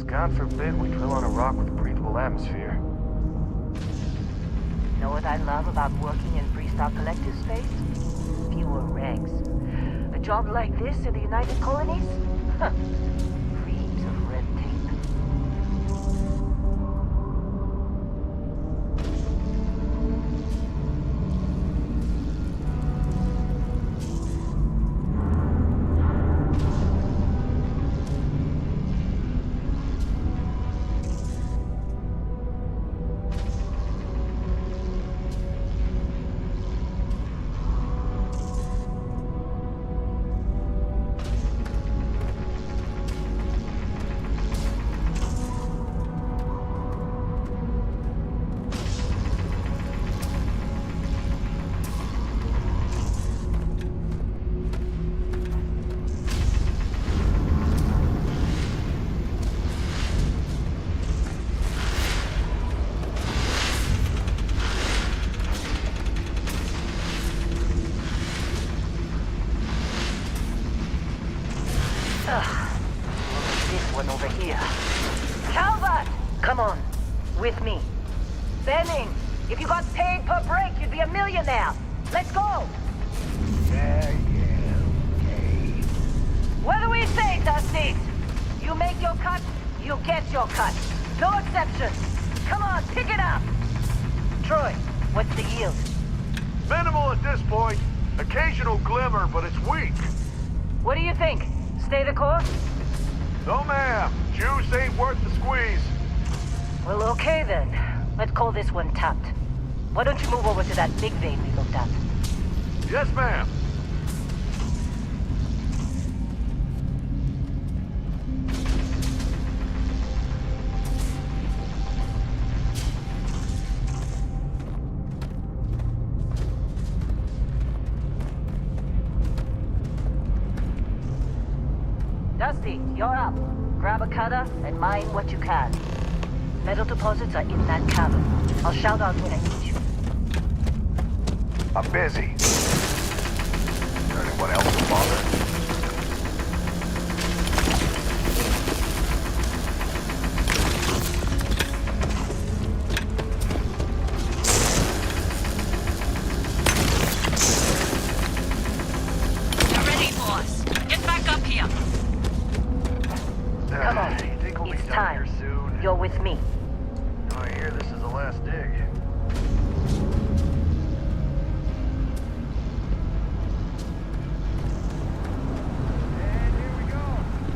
God forbid we drill on a rock with a breathable atmosphere. Know what I love about working in Freestar Collective space? Fewer regs. A job like this in the United Colonies? Huh. Reams of red tape. This one over here. Calvert! Come on. With me. Benning! If you got paid per break, you'd be a millionaire. Let's go! Okay. What do we say, Dusty? You make your cut, you get your cut. No exceptions. Come on, pick it up! Troy, what's the yield? Minimal at this point. Occasional glimmer, but it's weak. What do you think? Stay the course? No, ma'am. Juice ain't worth the squeeze. Well, okay then. Let's call this one tapped. Why don't you move over to that big vein we looked at? Yes, ma'am. Dusty, you're up. Grab a cutter and mine what you can. Metal deposits are in that cavern. I'll shout out when I need you. I'm busy. Is there anyone else to bother? You're ready, boss. Get back up here. Come on. You think we'll It's be done time. here soon? You're with me. I hear this is the last dig. And here we go.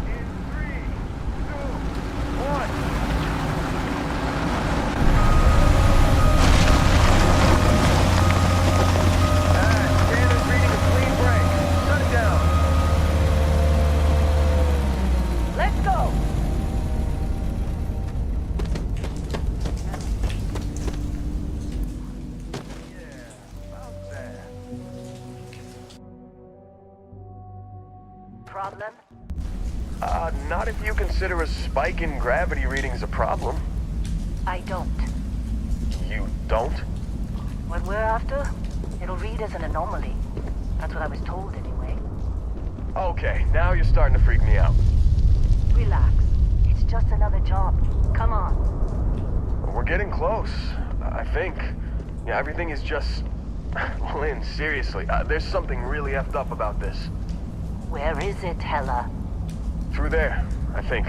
In 3, 2, 1. Standard reading a clean break. Shut it down. Let's go. Problem? Not if you consider a spike in gravity readings a problem. I don't. You don't? What we're after, it'll read as an anomaly. That's what I was told anyway. Okay, now you're starting to freak me out. Relax. It's just another job. Come on. We're getting close, I think. Yeah, everything is just... Lynn, seriously, there's something really effed up about this. Where is it, Hella? Through there, I think.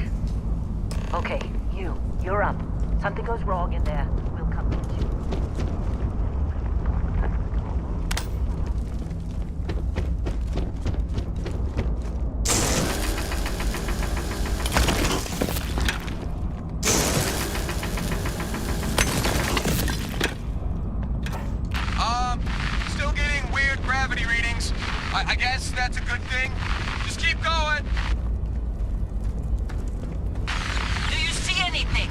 Okay, you're up. Something goes wrong in there, we'll come get you. Still getting weird gravity readings. I guess that's a good thing. Just keep going. Do you see anything?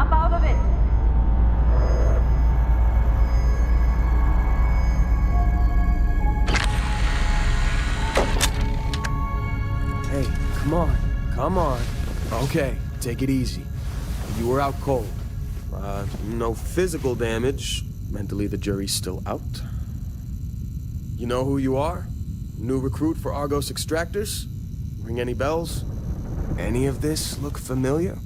Snap out of it. Hey, come on. Come on. Okay, take it easy. You were out cold. No physical damage. Mentally, the jury's still out. You know who you are? New recruit for Argos Extractors? Ring any bells? Any of this look familiar?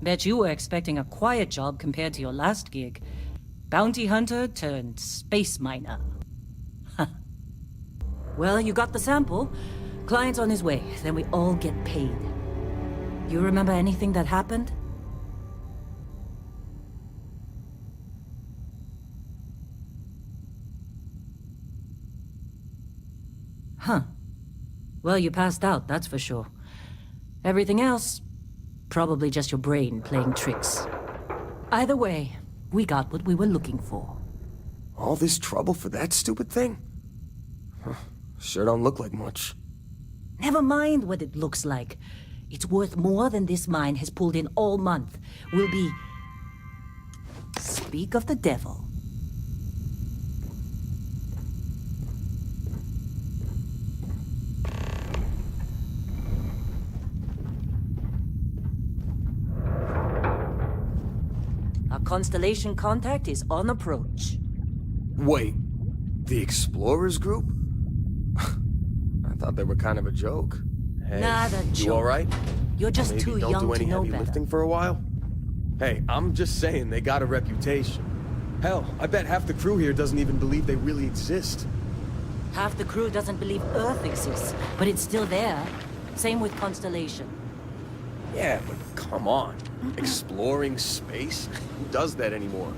Bet you were expecting a quiet job compared to your last gig. Bounty hunter turned space miner. Huh. Well, you got the sample. Client's on his way, then we all get paid. You remember anything that happened? Huh. Well, you passed out, that's for sure. Everything else, probably just your brain playing tricks. Either way, we got what we were looking for. All this trouble for that stupid thing? Huh. Sure don't look like much. Never mind what it looks like. It's worth more than this mine has pulled in all month. We'll be... Speak of the devil. Our Constellation contact is on approach. Wait, the Explorers group? I thought they were kind of a joke. Hey, Not a you joke. all right? You're just Maybe too don't young do any to know heavy better. lifting for a while? Hey, I'm just saying they got a reputation. Hell, I bet half the crew here doesn't even believe they really exist. Half the crew doesn't believe Earth exists, but it's still there. Same with Constellation. Yeah, but come on. Exploring space? Who does that anymore?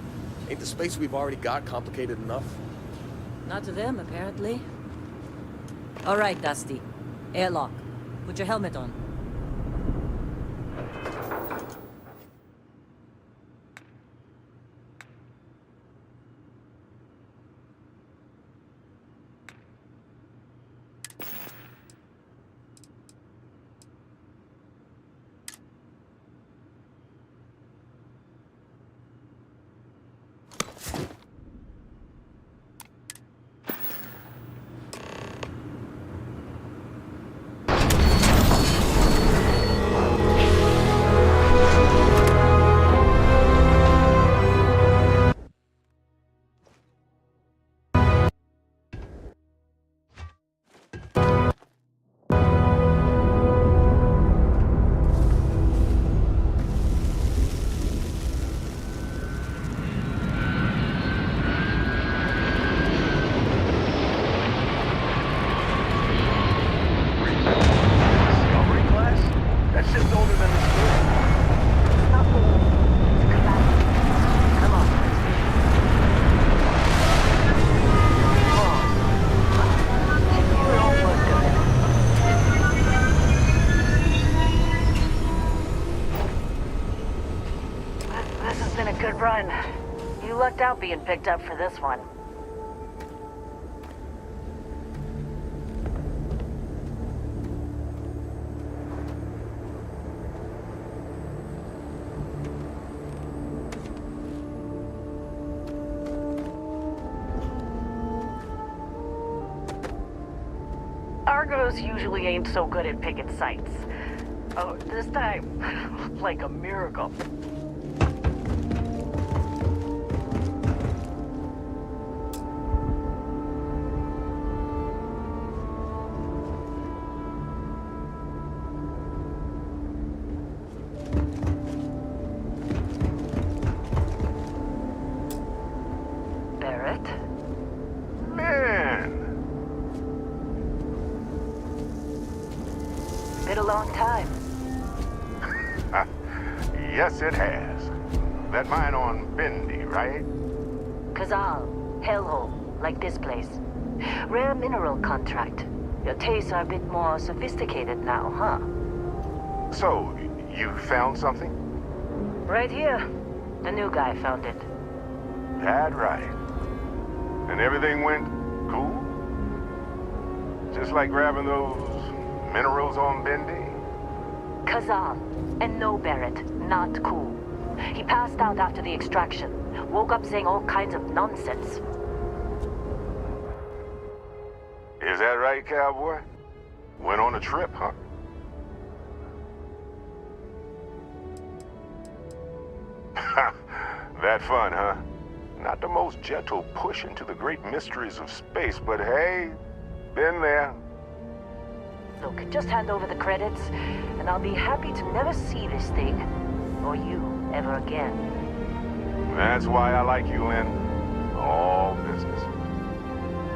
Ain't the space we've already got complicated enough? Not to them, apparently. All right, Dusty. Airlock. Put your helmet on. Discovery class? That ship's older than the school. Not old. Classic. Come on, Dusty. You don't look good. This has been a good run. You lucked out being picked up for this one. Argos usually ain't so good at picking sites. Oh, this time, like a miracle. Barrett? Man, Been a long time. yes it has. That mine on Bendy, right? Kazal, hellhole, like this place. Rare mineral contract. Your tastes are a bit more sophisticated now, huh? So, you found something? Right here. The new guy found it. That right. And everything went cool? Just like grabbing those minerals on Bendy? Kazal, and no Barrett, not cool. He passed out after the extraction. Woke up saying all kinds of nonsense. Is that right, cowboy? Went on a trip, huh? That fun, huh? Not the most gentle push into the great mysteries of space, but hey, been there. Look, just hand over the credits, and I'll be happy to never see this thing or you ever again. That's why I like you, Lynn. All business.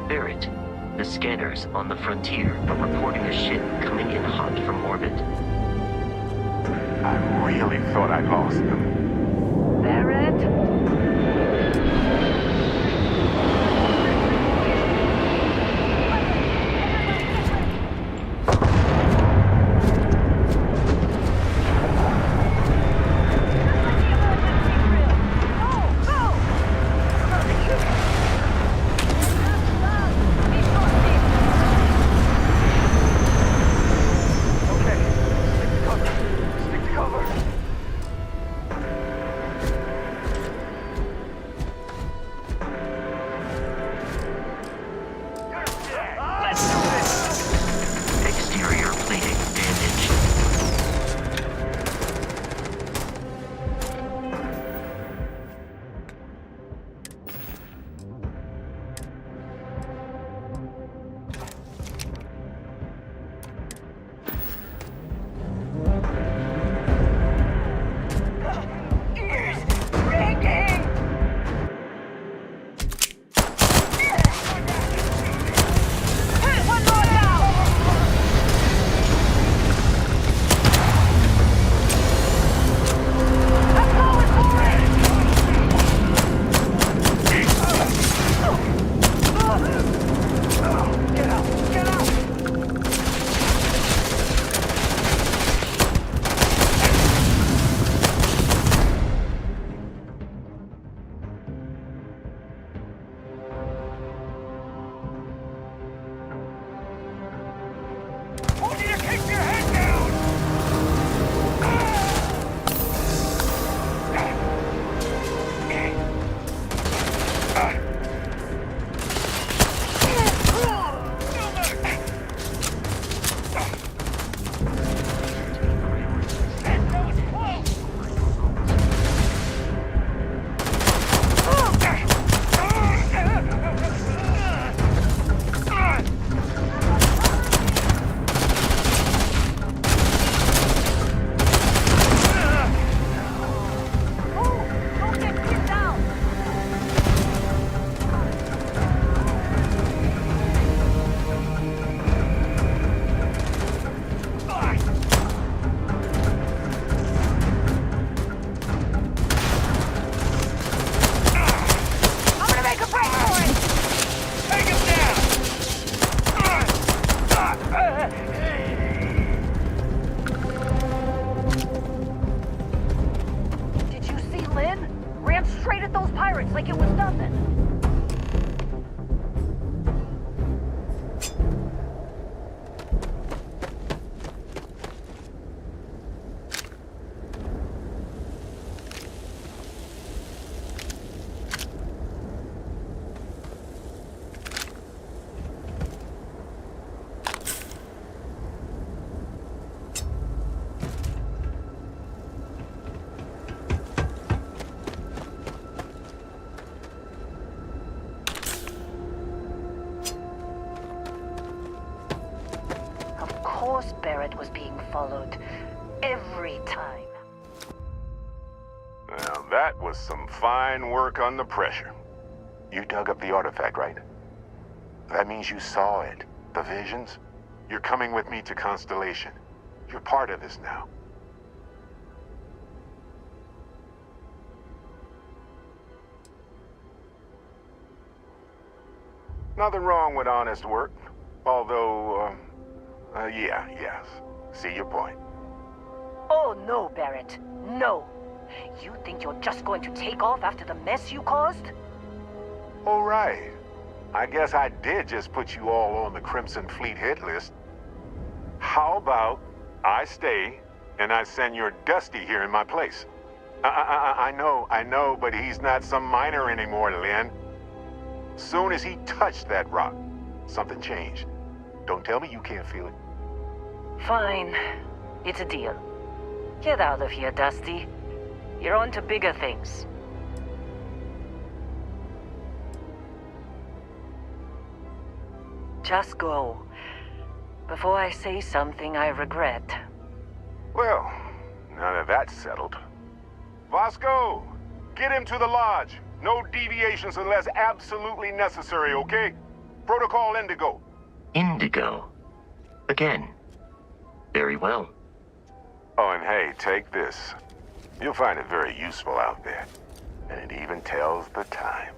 Barrett, the scanners on the frontier are reporting a ship coming in hot from orbit. I really thought I lost them. Barrett? Exterior plating damaged. Did you see Lynn? Ran straight at those pirates like it was nothing. Of course Barrett was being followed. Every time. Now, that was some fine work under pressure. You dug up the artifact, right? That means you saw it. The visions? You're coming with me to Constellation. You're part of this now. Nothing wrong with honest work. Although, yes. See your point. Oh no, Barrett. No. You think you're just going to take off after the mess you caused? All right. I guess I did just put you all on the Crimson Fleet hit list. How about I stay and I send your Dusty here in my place? I know, but he's not some miner anymore, Lynn. Soon as he touched that rock, something changed. Don't tell me you can't feel it. Fine. It's a deal. Get out of here, Dusty. You're on to bigger things. Just go. Before I say something I regret. Well, now that that's settled, Vasco, get him to the lodge. No deviations unless absolutely necessary, okay? Protocol Indigo. Indigo. Again. Very well. Oh, and hey, take this. You'll find it very useful out there. And it even tells the time.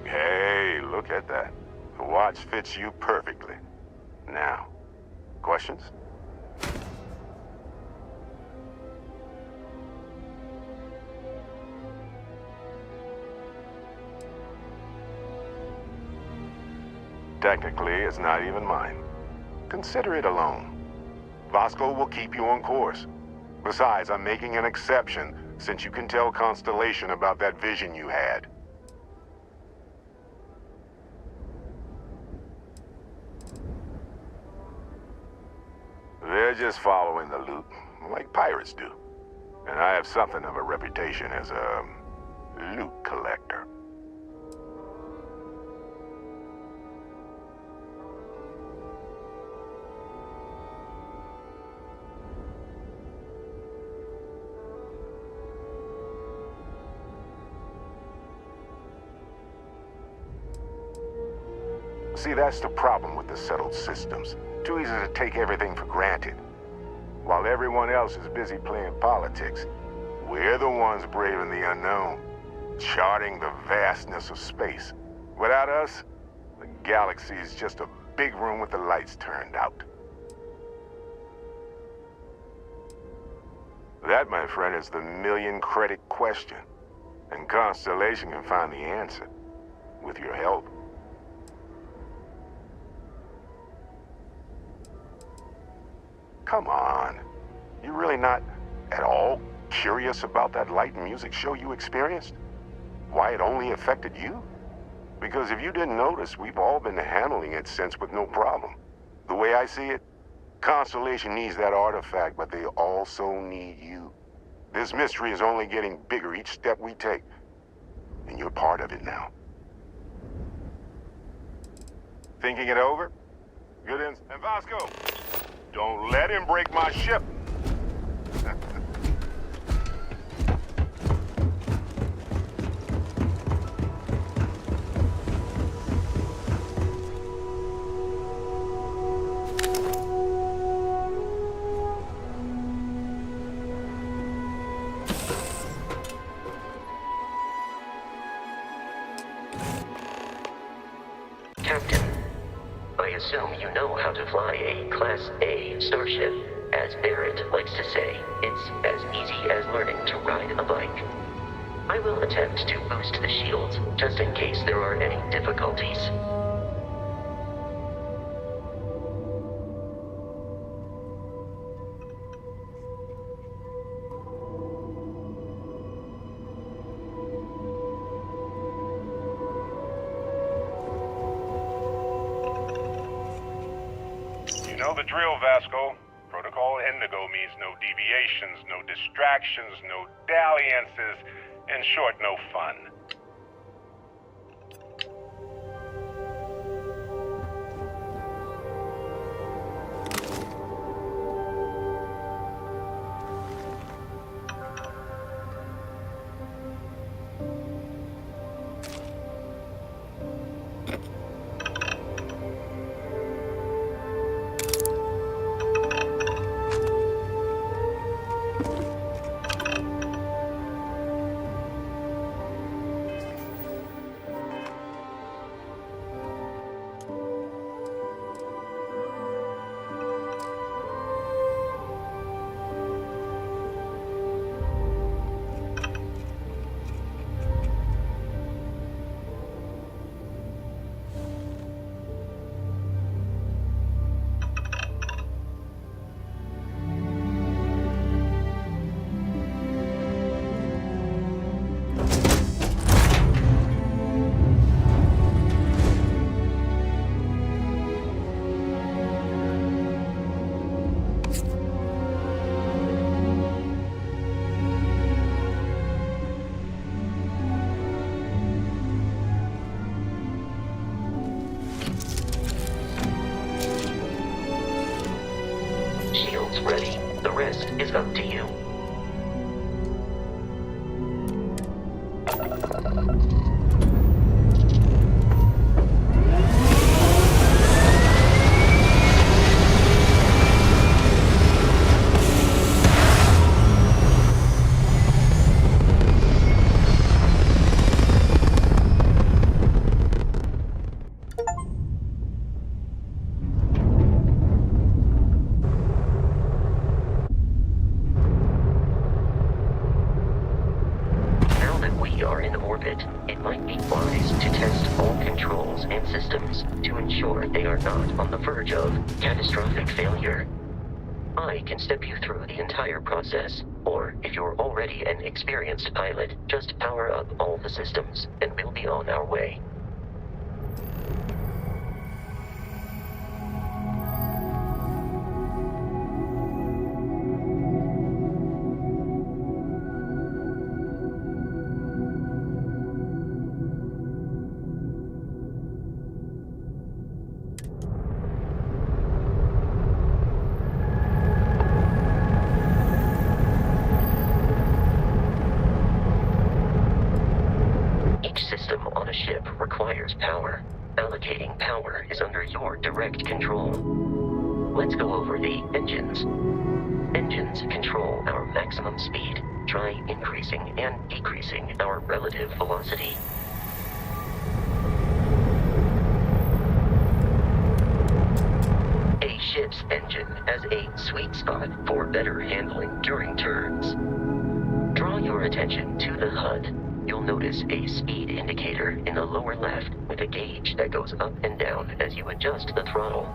Hey, look at that. The watch fits you perfectly. Now, questions? Technically, it's not even mine. Consider it a loan. Vasco will keep you on course. Besides, I'm making an exception since you can tell Constellation about that vision you had. They're just following the loot, like pirates do. And I have something of a reputation as a loot collector. See, that's the problem with the settled systems. Too easy to take everything for granted. While everyone else is busy playing politics, we're the ones braving the unknown, charting the vastness of space. Without us, the galaxy is just a big room with the lights turned out. That, my friend, is the million-credit question. And Constellation can find the answer, with your help. Come on. You're really not at all curious about that light and music show you experienced? Why it only affected you? Because if you didn't notice, we've all been handling it since with no problem. The way I see it, Constellation needs that artifact, but they also need you. This mystery is only getting bigger each step we take. And you're part of it now. Thinking it over? Good and Vasco! Don't let him break my ship. Captain, I assume you know how to fly a Class A starship. As Barrett likes to say, it's as easy as learning to ride a bike. I will attempt to boost the shields, just in case there are any difficulties. You know the drill, Vasco. Protocol Indigo means no deviations, no distractions, no dalliances, in short, no fun. ready. The rest is up to you. It might be wise to test all controls and systems to ensure they are not on the verge of catastrophic failure. I can step you through the entire process, or if you're already an experienced pilot, just power up all the systems, and we'll be on our way. System on a ship requires power. Allocating power is under your direct control. Let's go over the engines. Engines control our maximum speed. Try increasing and decreasing our relative velocity. A ship's engine has a sweet spot for better handling during turns. Draw your attention to the HUD. You'll notice a speed indicator in the lower left with a gauge that goes up and down as you adjust the throttle.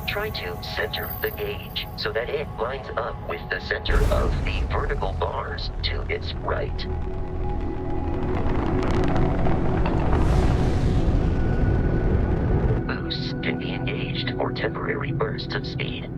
Try to center the gauge so that it lines up with the center of the vertical bars to its right. Boosts can be engaged for temporary bursts of speed.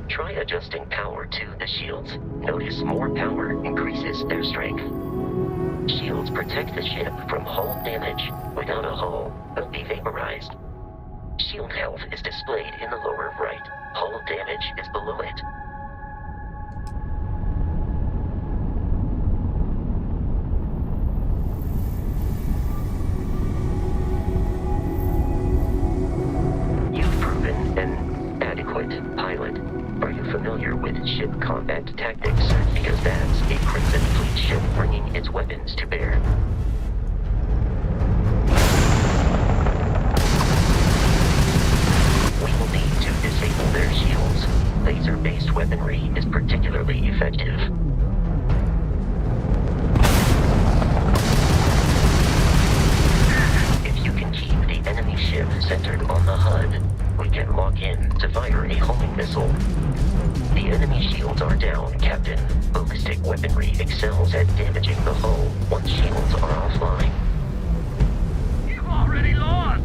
Try adjusting power to the shields. Notice more power increases their strength. Shields protect the ship from hull damage. Without a hull, they'll be vaporized. Shield health is displayed in the lower right. Hull damage is below it. You've proven an adequate pilot. Are you familiar with ship combat tactics? Because that's a Crimson Fleet ship bringing its weapons to bear. We will need to disable their shields. Laser-based weaponry is particularly effective. If you can keep the enemy ship centered on the HUD, we can lock in to fire a homing missile. The enemy shields are down, Captain. Ballistic weaponry excels at damaging the hull once shields are offline. You've already lost!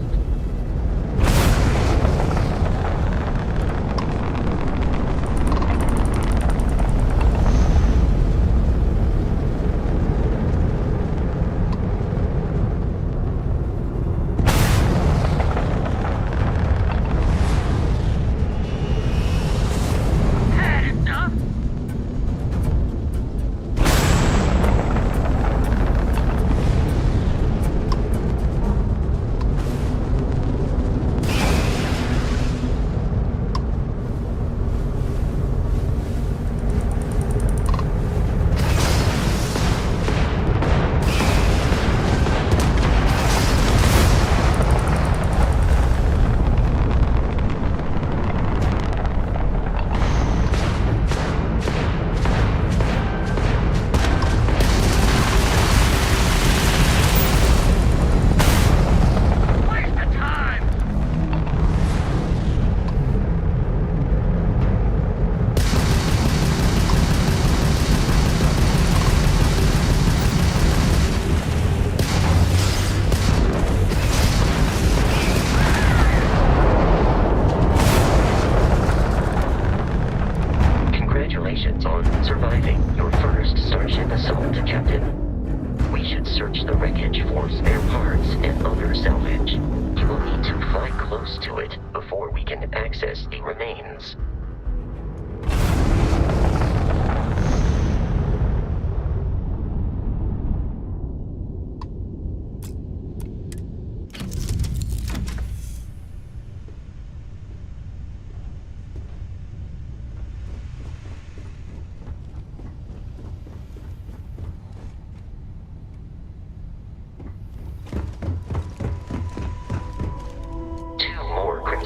close to it before we can access the remains.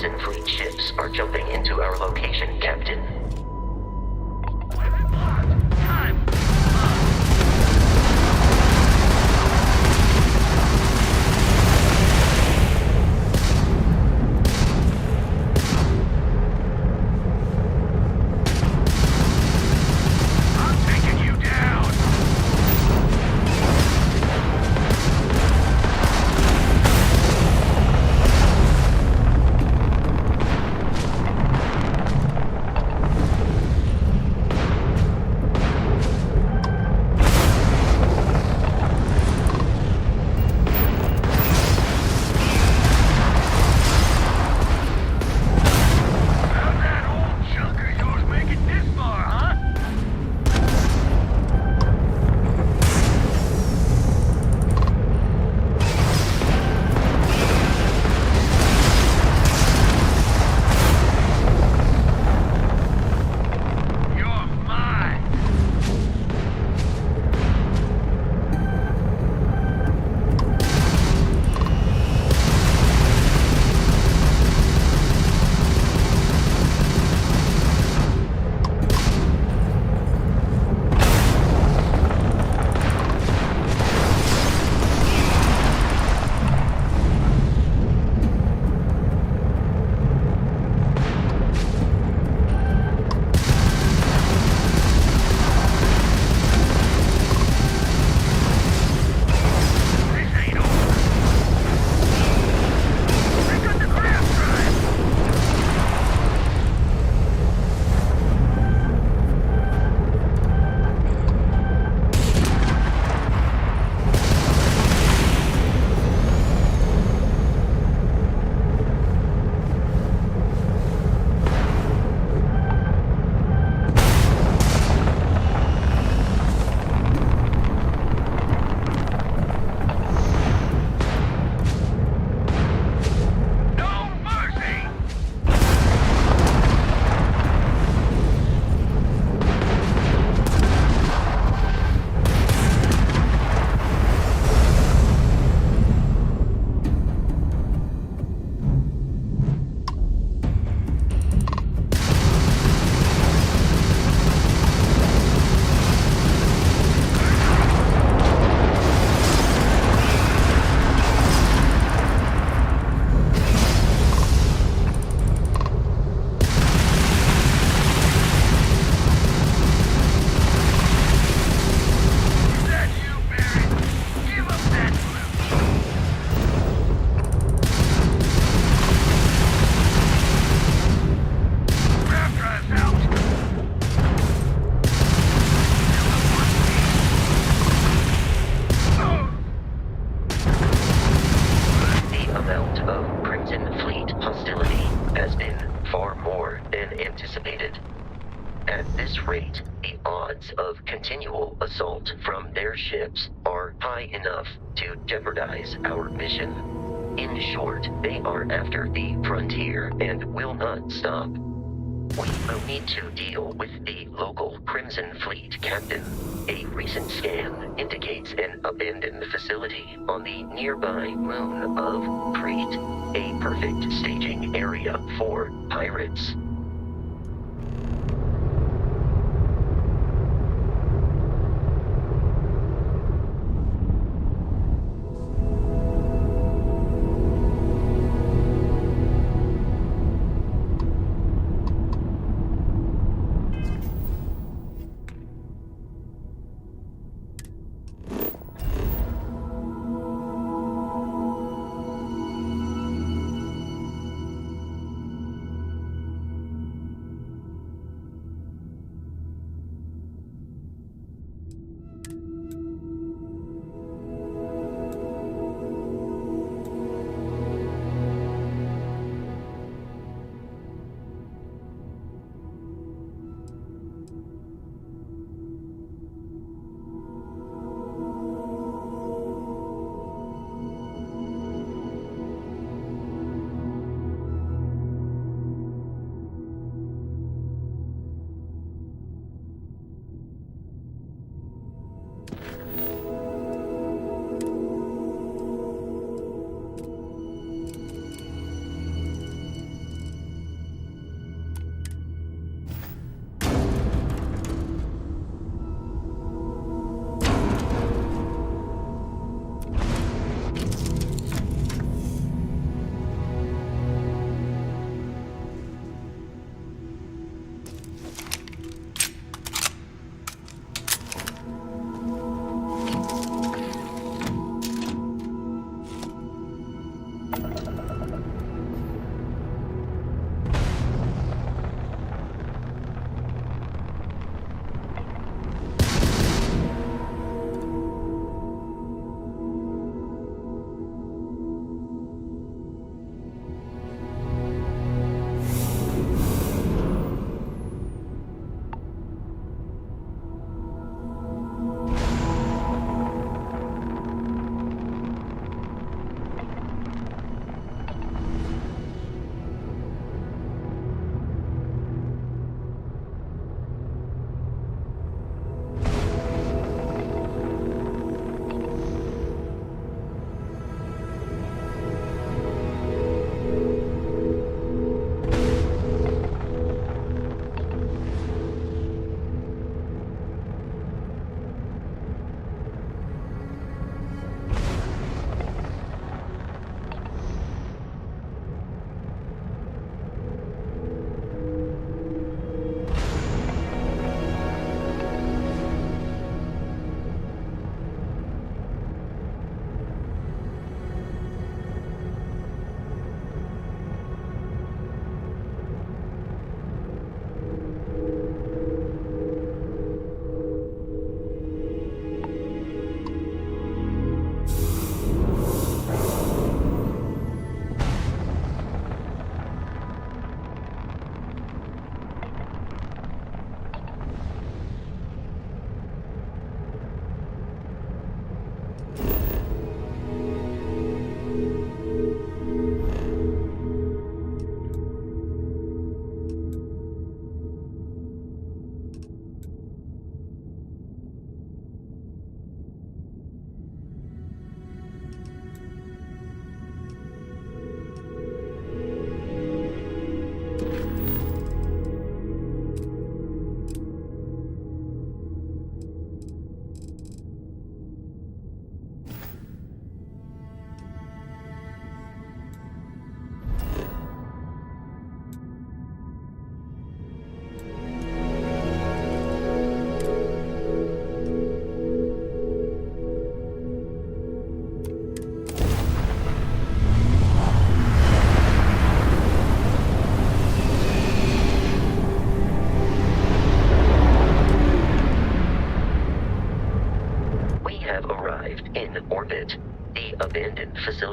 Crimson Fleet ships are jumping into our location, Captain. Time! I'm taking you down! continual assault from their ships are high enough to jeopardize our mission. In short, they are after the frontier and will not stop. We will need to deal with the local Crimson Fleet captain. A recent scan indicates an abandoned facility on the nearby moon of Crete, a perfect staging area for pirates.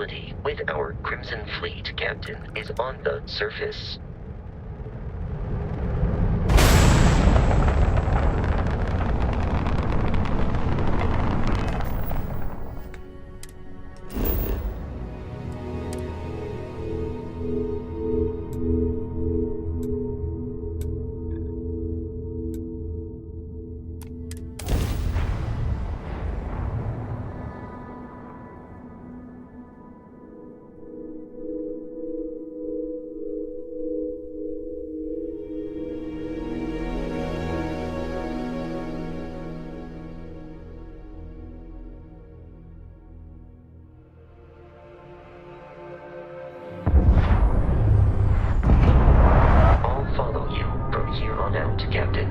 facility with our Crimson Fleet, Captain, is on the surface. I'll follow you from here on out, Captain.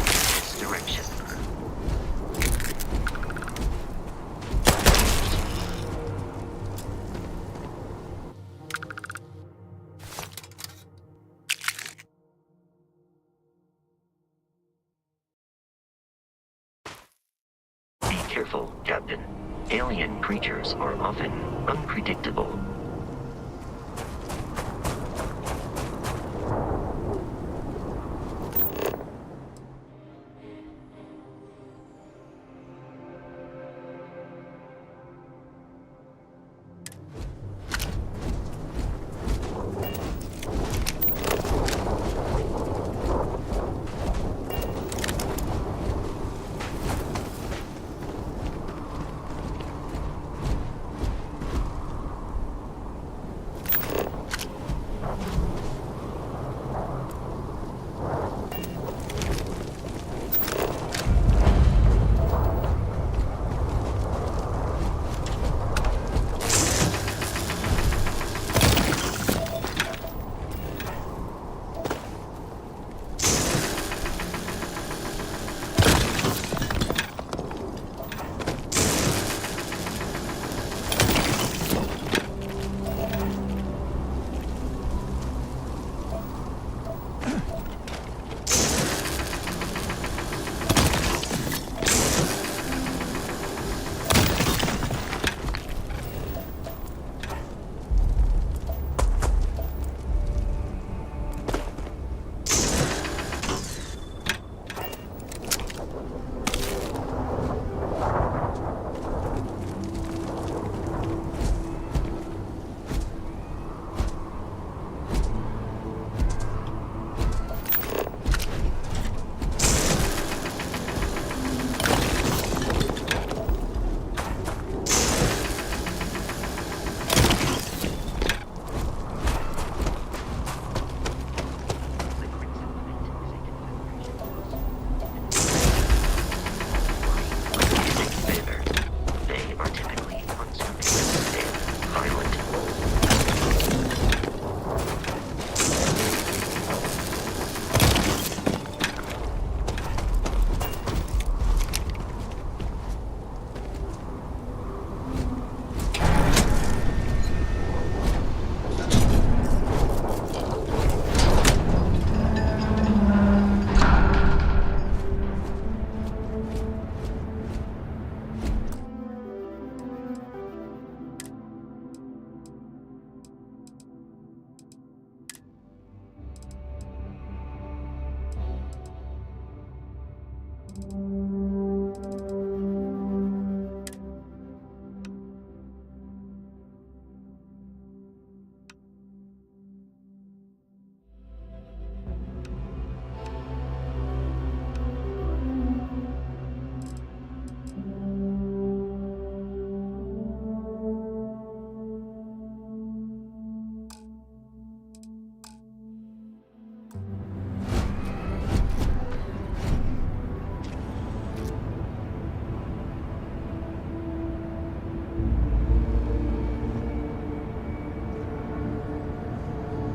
This direction. Be careful, Captain. Alien creatures are often unpredictable.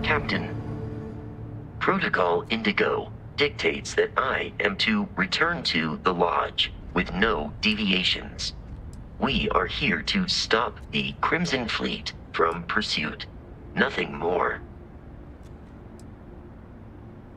Captain, Protocol Indigo dictates that I am to return to the Lodge with no deviations. We are here to stop the Crimson Fleet from pursuit. Nothing more.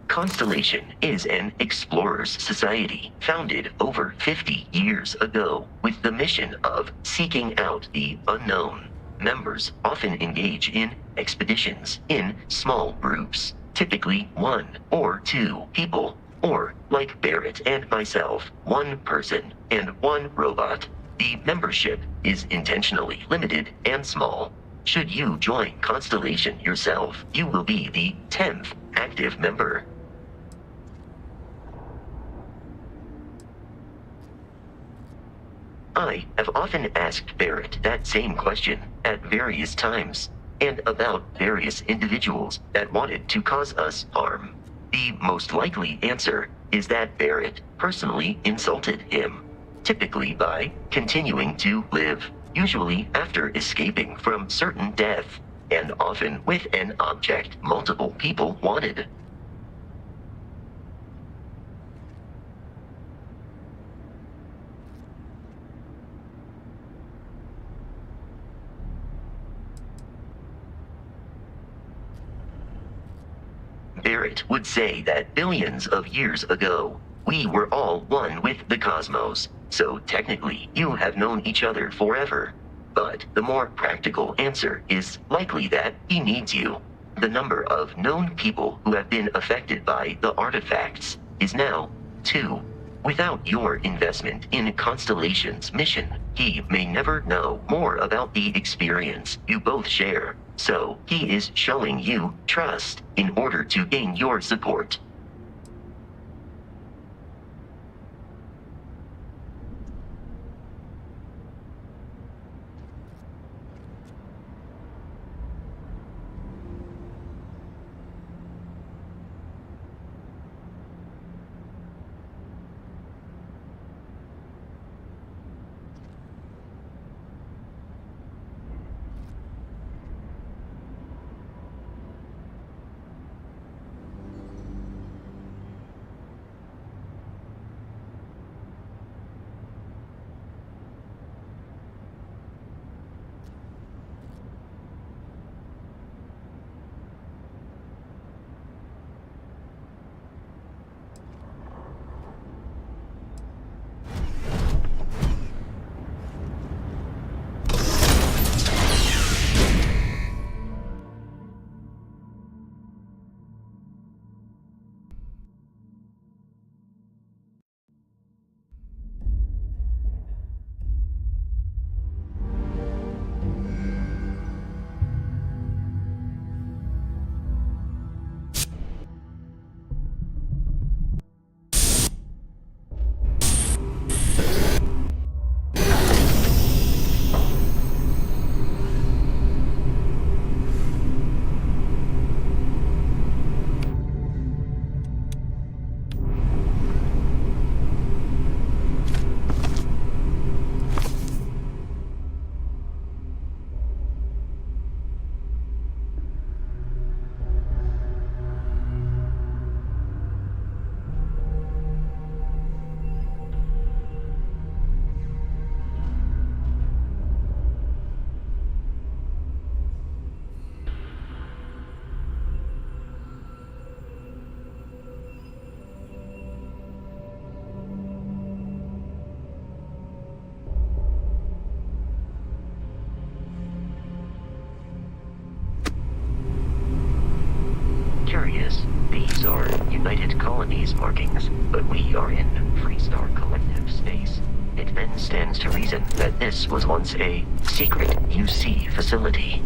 Constellation is an explorers society founded over 50 years ago with the mission of seeking out the unknown. Members often engage in expeditions in small groups, typically 1 or 2 people, or, like Barrett and myself, 1 person and 1 robot. The membership is intentionally limited and small. Should you join Constellation yourself, you will be the 10th active member. I have often asked Barrett that same question at various times, and about various individuals that wanted to cause us harm. The most likely answer is that Barrett personally insulted him, typically by continuing to live, usually after escaping from certain death, and often with an object multiple people wanted. Barrett would say that billions of years ago, we were all one with the cosmos, so technically you have known each other forever. But the more practical answer is likely that he needs you. The number of known people who have been affected by the artifacts is now 2. Without your investment in Constellation's mission, he may never know more about the experience you both share. So, he is showing you trust in order to gain your support. Curious, these are United Colonies markings, but we are in Freestar Collective space. It then stands to reason that this was once a secret UC facility.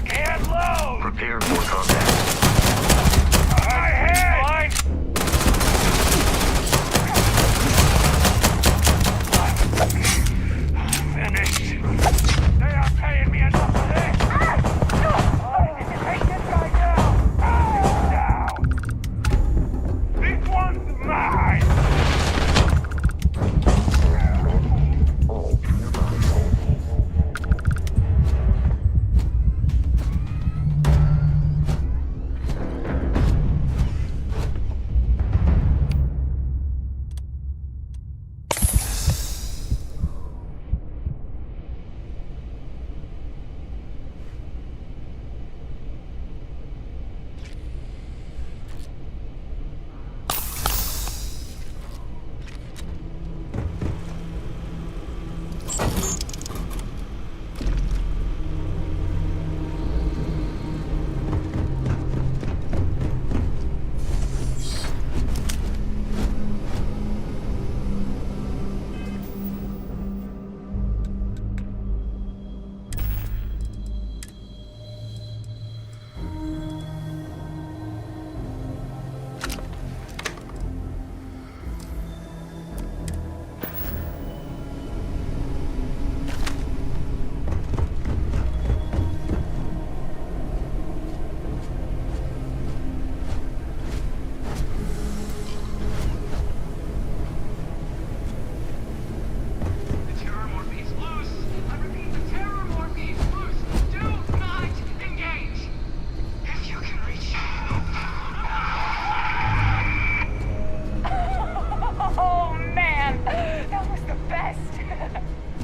I can't load! Prepare for combat. My head! Finished. They are paying me enough for this! Take this guy down! Down! This one's mine!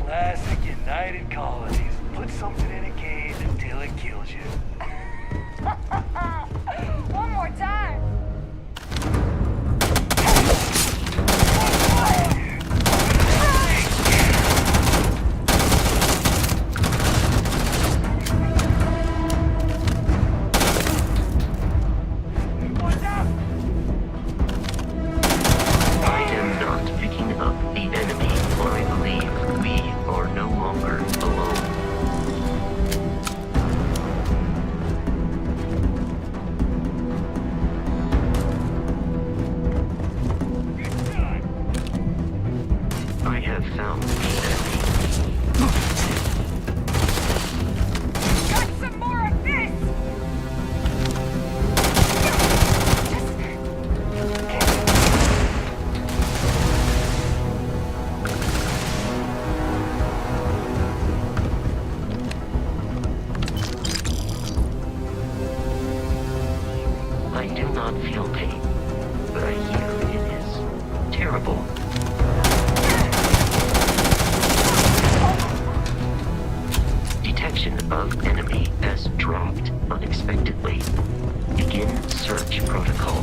Classic United Colonies. Put something in a cage until it kills you. One more time. I am not picking up the enemy, for I believe we are no longer alone. I have found the enemy. Got some more of this. I do not feel pain, but I hear it is terrible. Detection of enemy has dropped unexpectedly. Begin search protocol.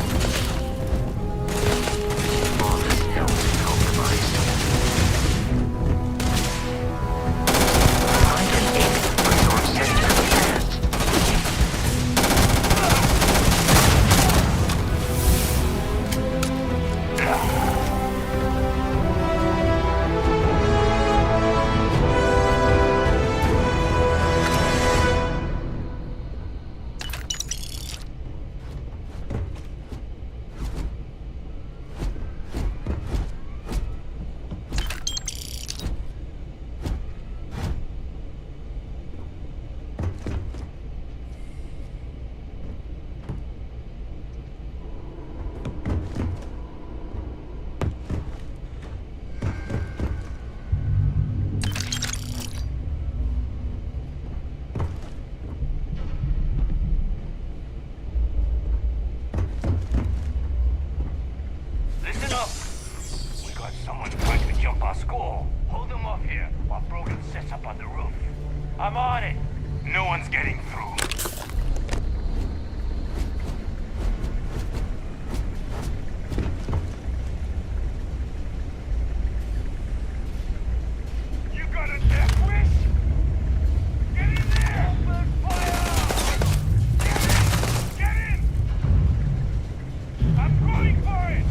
Office health compromised. I am aiming for your center of mass. Listen up! We got someone trying to jump our school. Hold them off here while Brogan sets up on the roof. I'm on it. No one's getting through. You got a death wish? Get in there! Open fire! Get in! I'm going for it!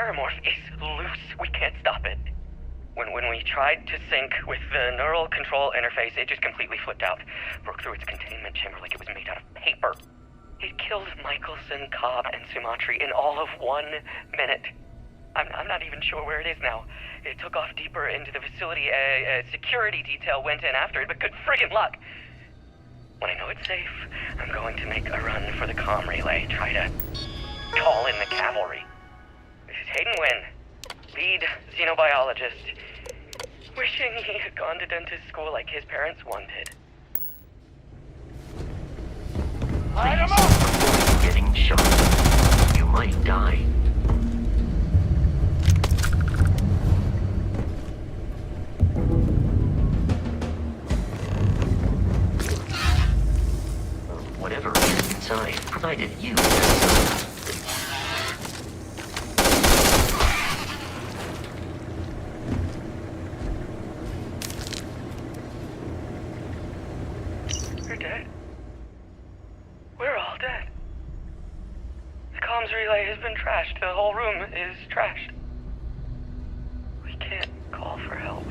Terramorph is loose. We can't stop it. When we tried to sync with the neural control interface, it just completely flipped out. Broke through its containment chamber like it was made out of paper. It killed Michelson, Cobb, and Sumatri in all of 1 minute. I'm not even sure where it is now. It took off deeper into the facility. A security detail went in after it, but good friggin' luck. When I know it's safe, I'm going to make a run for the comm relay. Try to call in the cavalry. This is Hayden Wynn, lead xenobiologist. Wishing he had gone to dentist school like his parents wanted. Light him up! Getting shot. You might die. Whatever is inside, provided you You're dead. We're all dead. The comms relay has been trashed. The whole room is trashed. We can't call for help.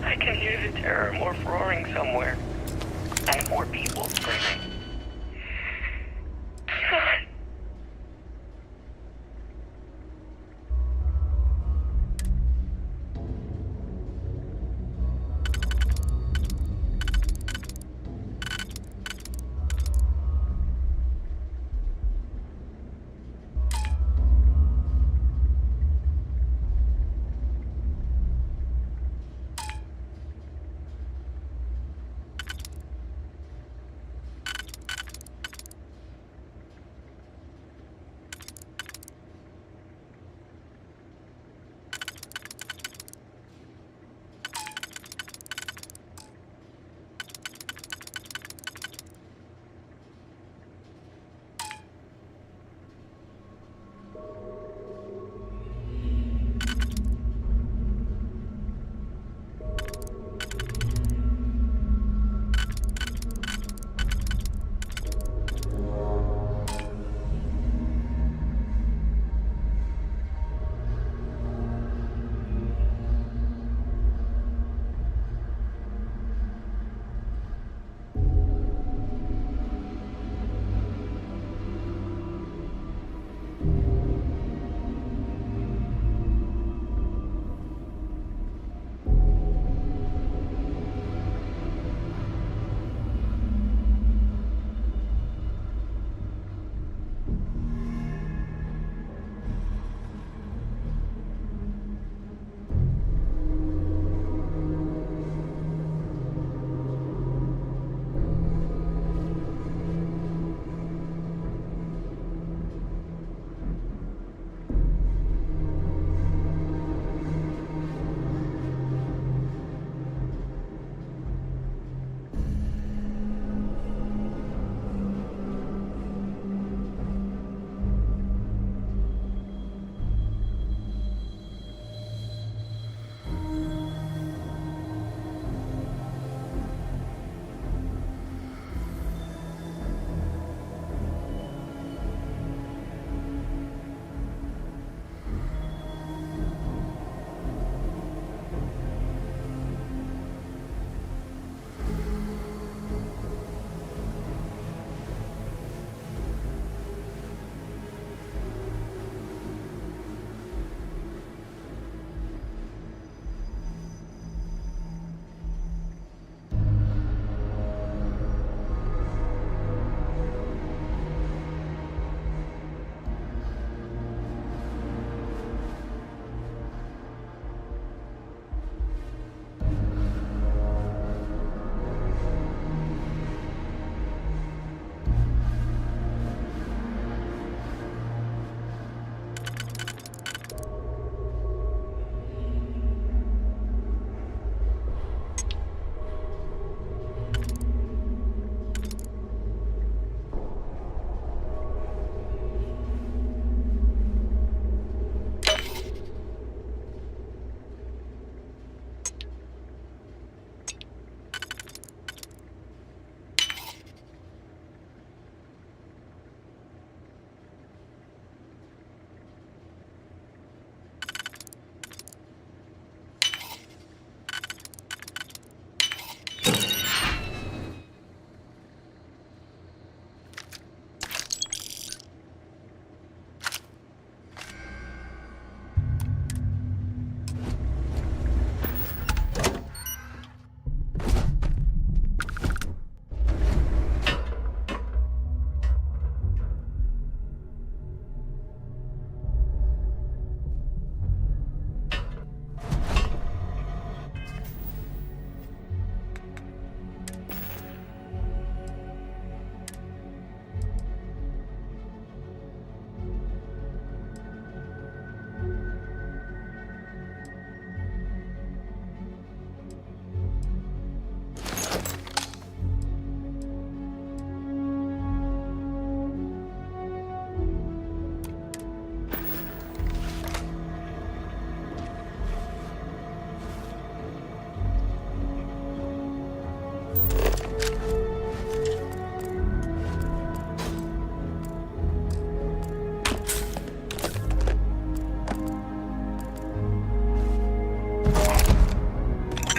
I can hear the Terramorph roaring somewhere. And more people screaming. God.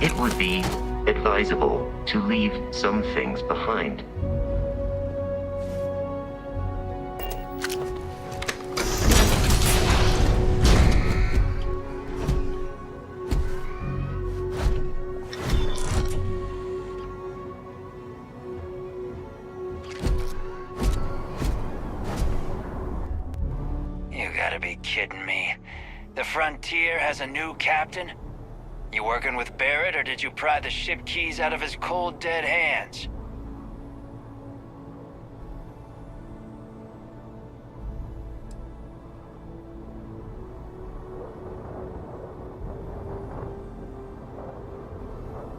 it would be advisable to leave some things behind. You gotta be kidding me. The Frontier has a new captain? You working with Barrett, or did you pry the ship keys out of his cold, dead hands?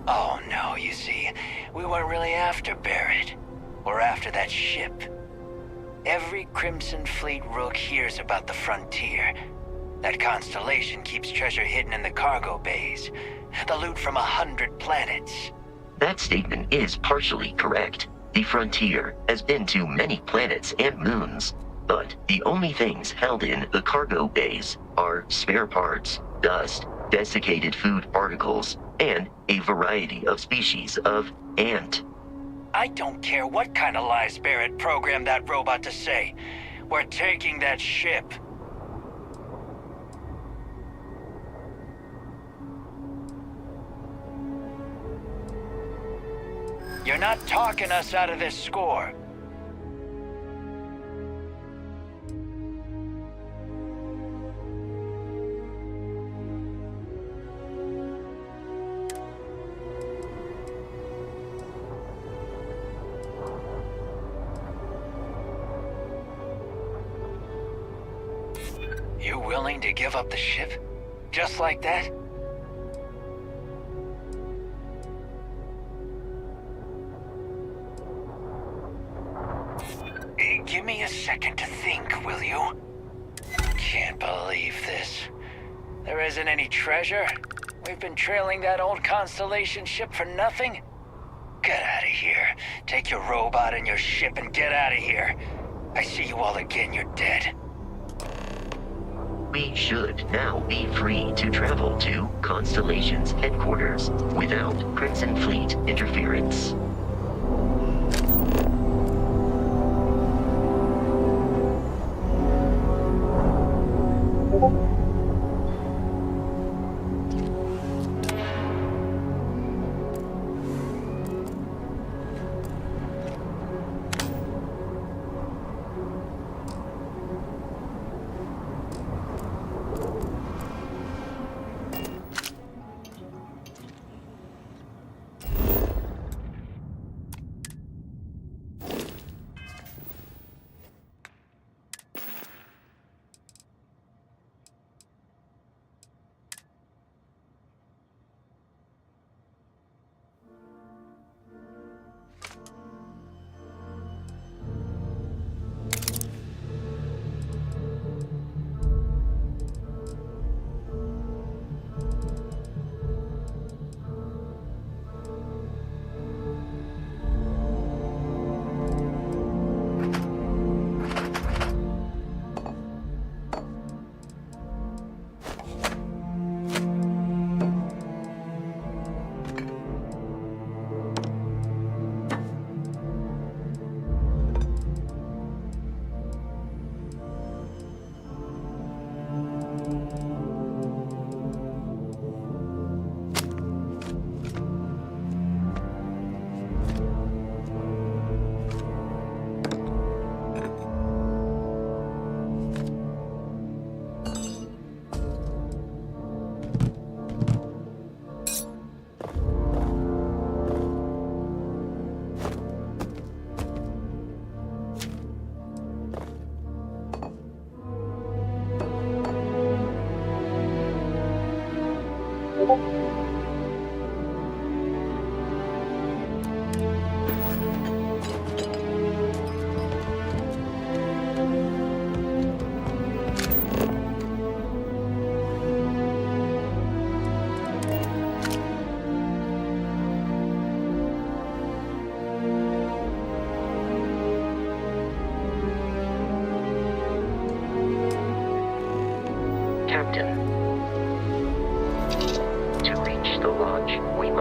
Oh no, you see, we weren't really after Barrett. We're after that ship. Every Crimson Fleet rook hears about the Frontier. That constellation keeps treasure hidden in the cargo bays. The loot from 100 planets. That statement is partially correct. The Frontier has been to many planets and moons, but the only things held in the cargo bays are spare parts, dust, desiccated food particles, and a variety of species of ant. I don't care what kind of lies Barrett programmed that robot to say. We're taking that ship. You're not talking us out of this score. You willing to give up the ship? Just like that? Give me a second to think, will you? Can't believe this. There isn't any treasure? We've been trailing that old Constellation ship for nothing? Get out of here. Take your robot and your ship and get out of here. I see you all again, you're dead. We should now be free to travel to Constellation's headquarters without Crimson Fleet interference.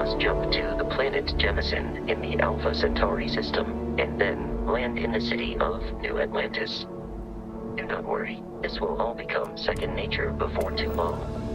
must jump to the planet Jemison in the Alpha Centauri system, and then land in the city of New Atlantis. Do not worry, this will all become second nature before too long.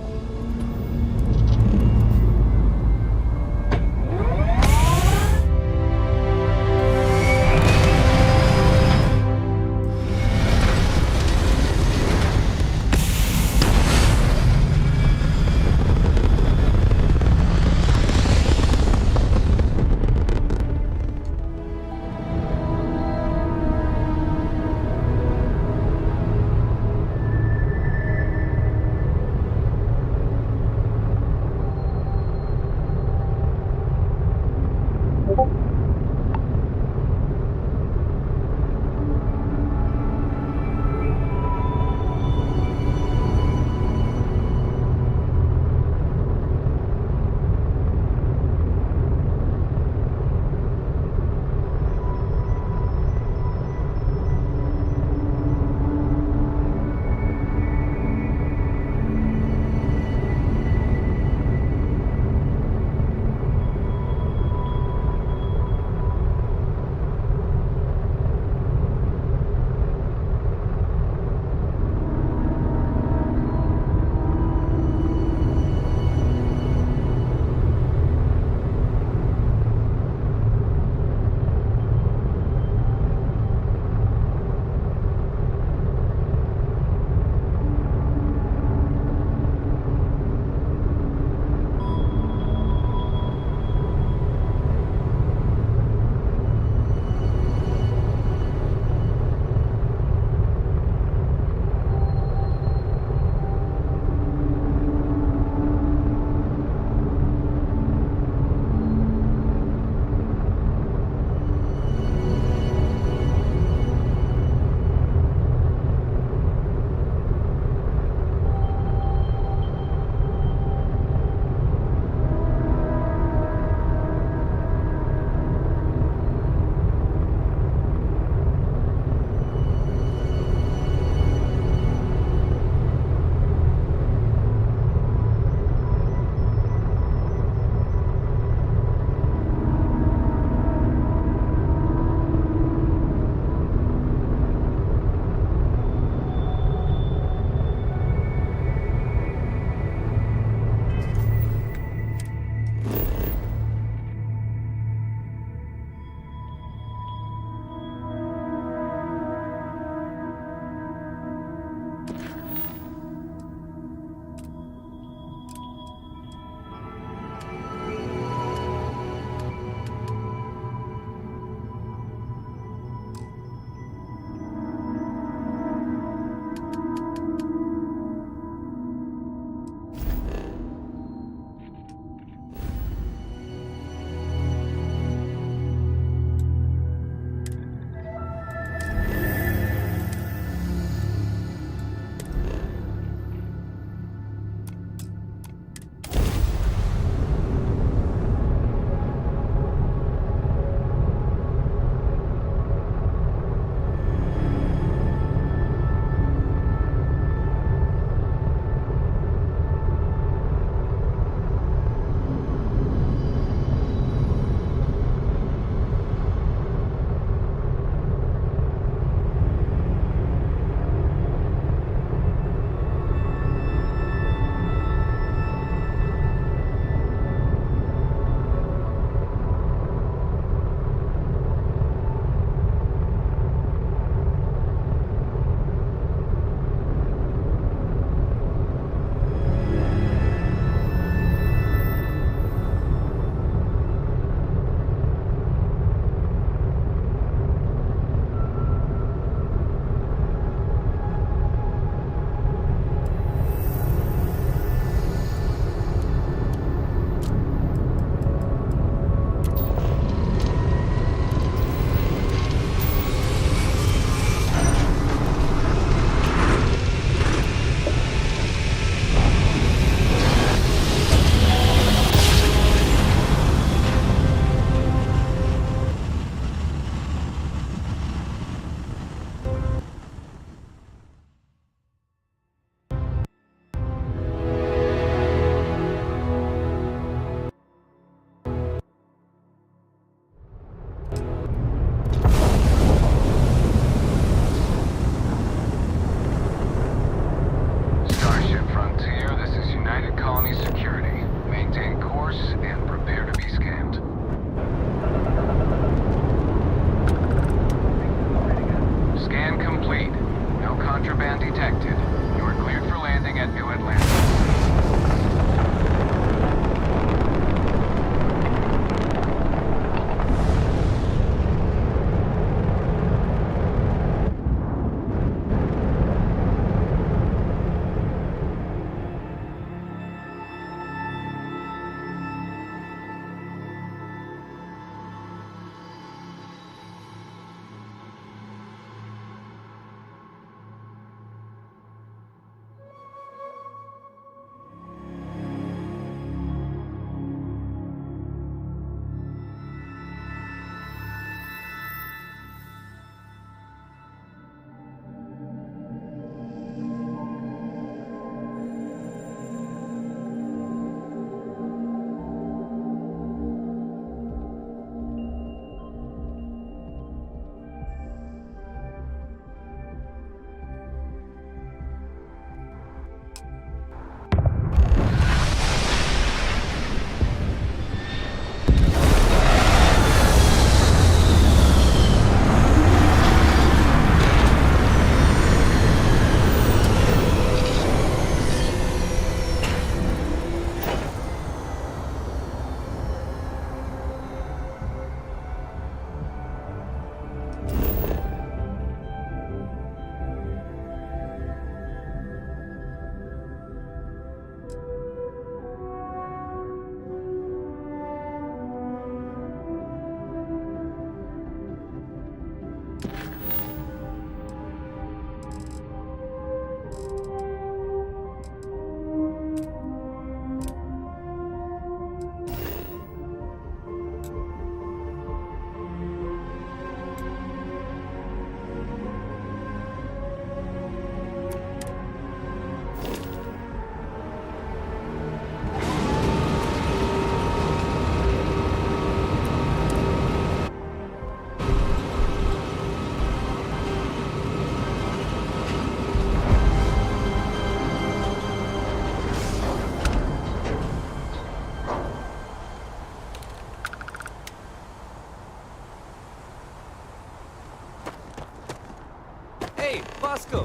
Bosco.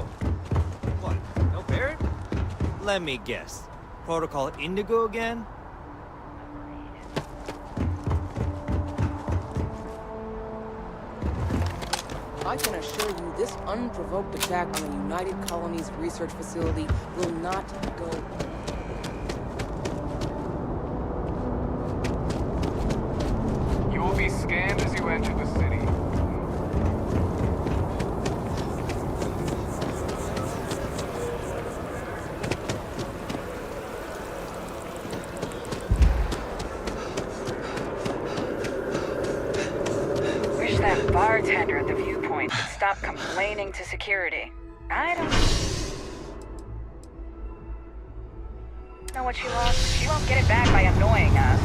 What? No Barrett? Let me guess. Protocol Indigo again? I can assure you this unprovoked attack on the United Colonies research facility will not go. You will be scanned as you enter the city. Wish that bartender at the viewpoint would stop complaining to security. I don't know what she lost. She won't get it back by annoying us.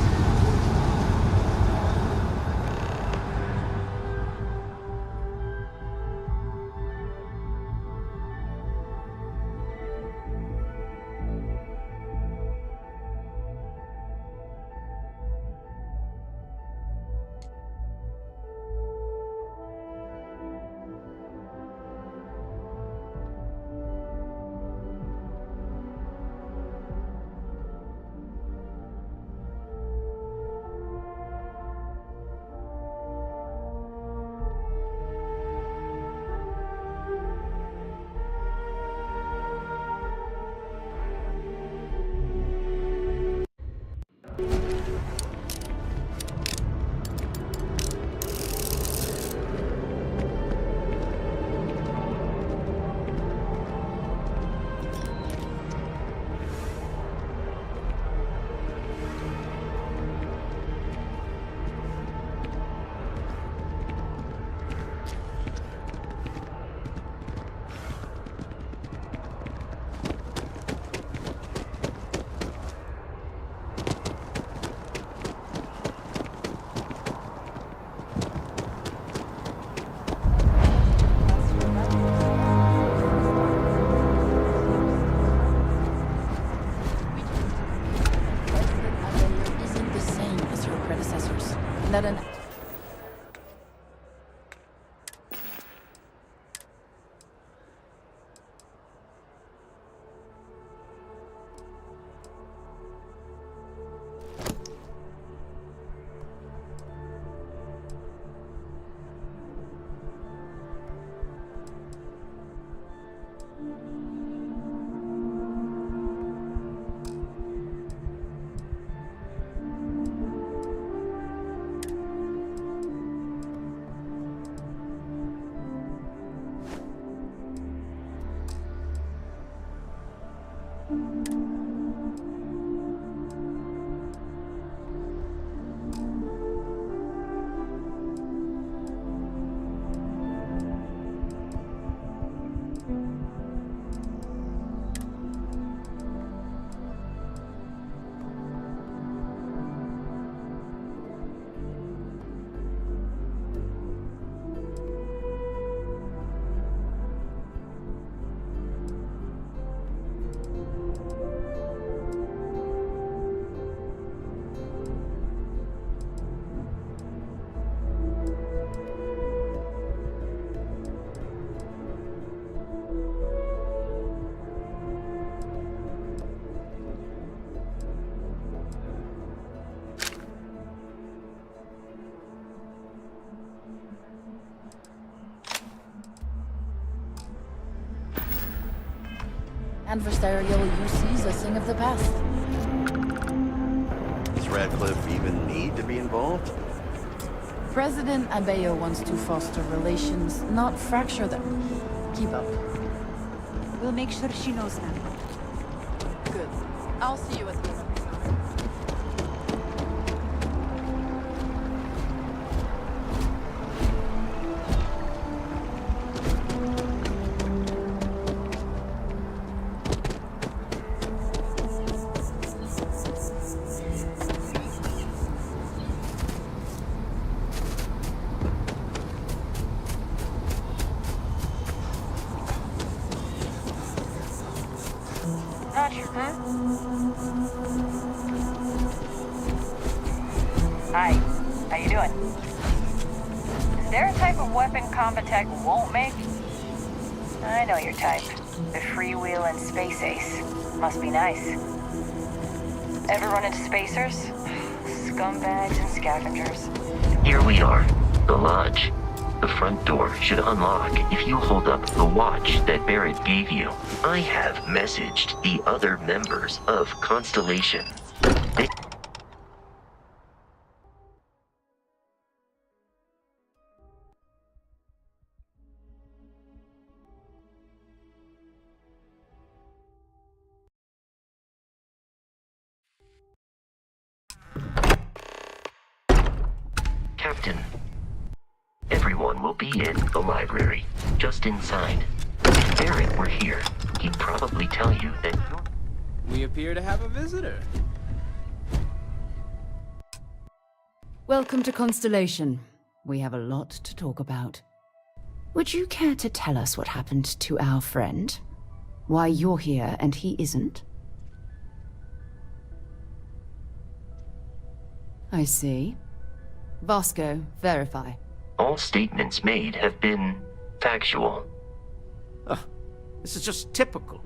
That an adversarial UC is a thing of the past. Does Radcliffe even need to be involved? President Abeyo wants to foster relations, not fracture them. Keep up. We'll make sure she knows that. Good. I'll see you at the Hi, how you doing? Is there a type of weapon combat tech won't make? I know your type. The freewheel and space ace. Must be nice. Ever run into spacers? Scumbags and scavengers. Here we are, the lodge. The front door should unlock if you hold up the watch that Barrett gave you. I have messaged the other members of Constellation. They Captain, everyone will be in the library, just inside. If Barrett were here, he'd probably tell you that you're... We appear to have a visitor. Welcome to Constellation. We have a lot to talk about. Would you care to tell us what happened to our friend? Why you're here and he isn't? I see. Vasco, verify. All statements made have been factual. This is just typical.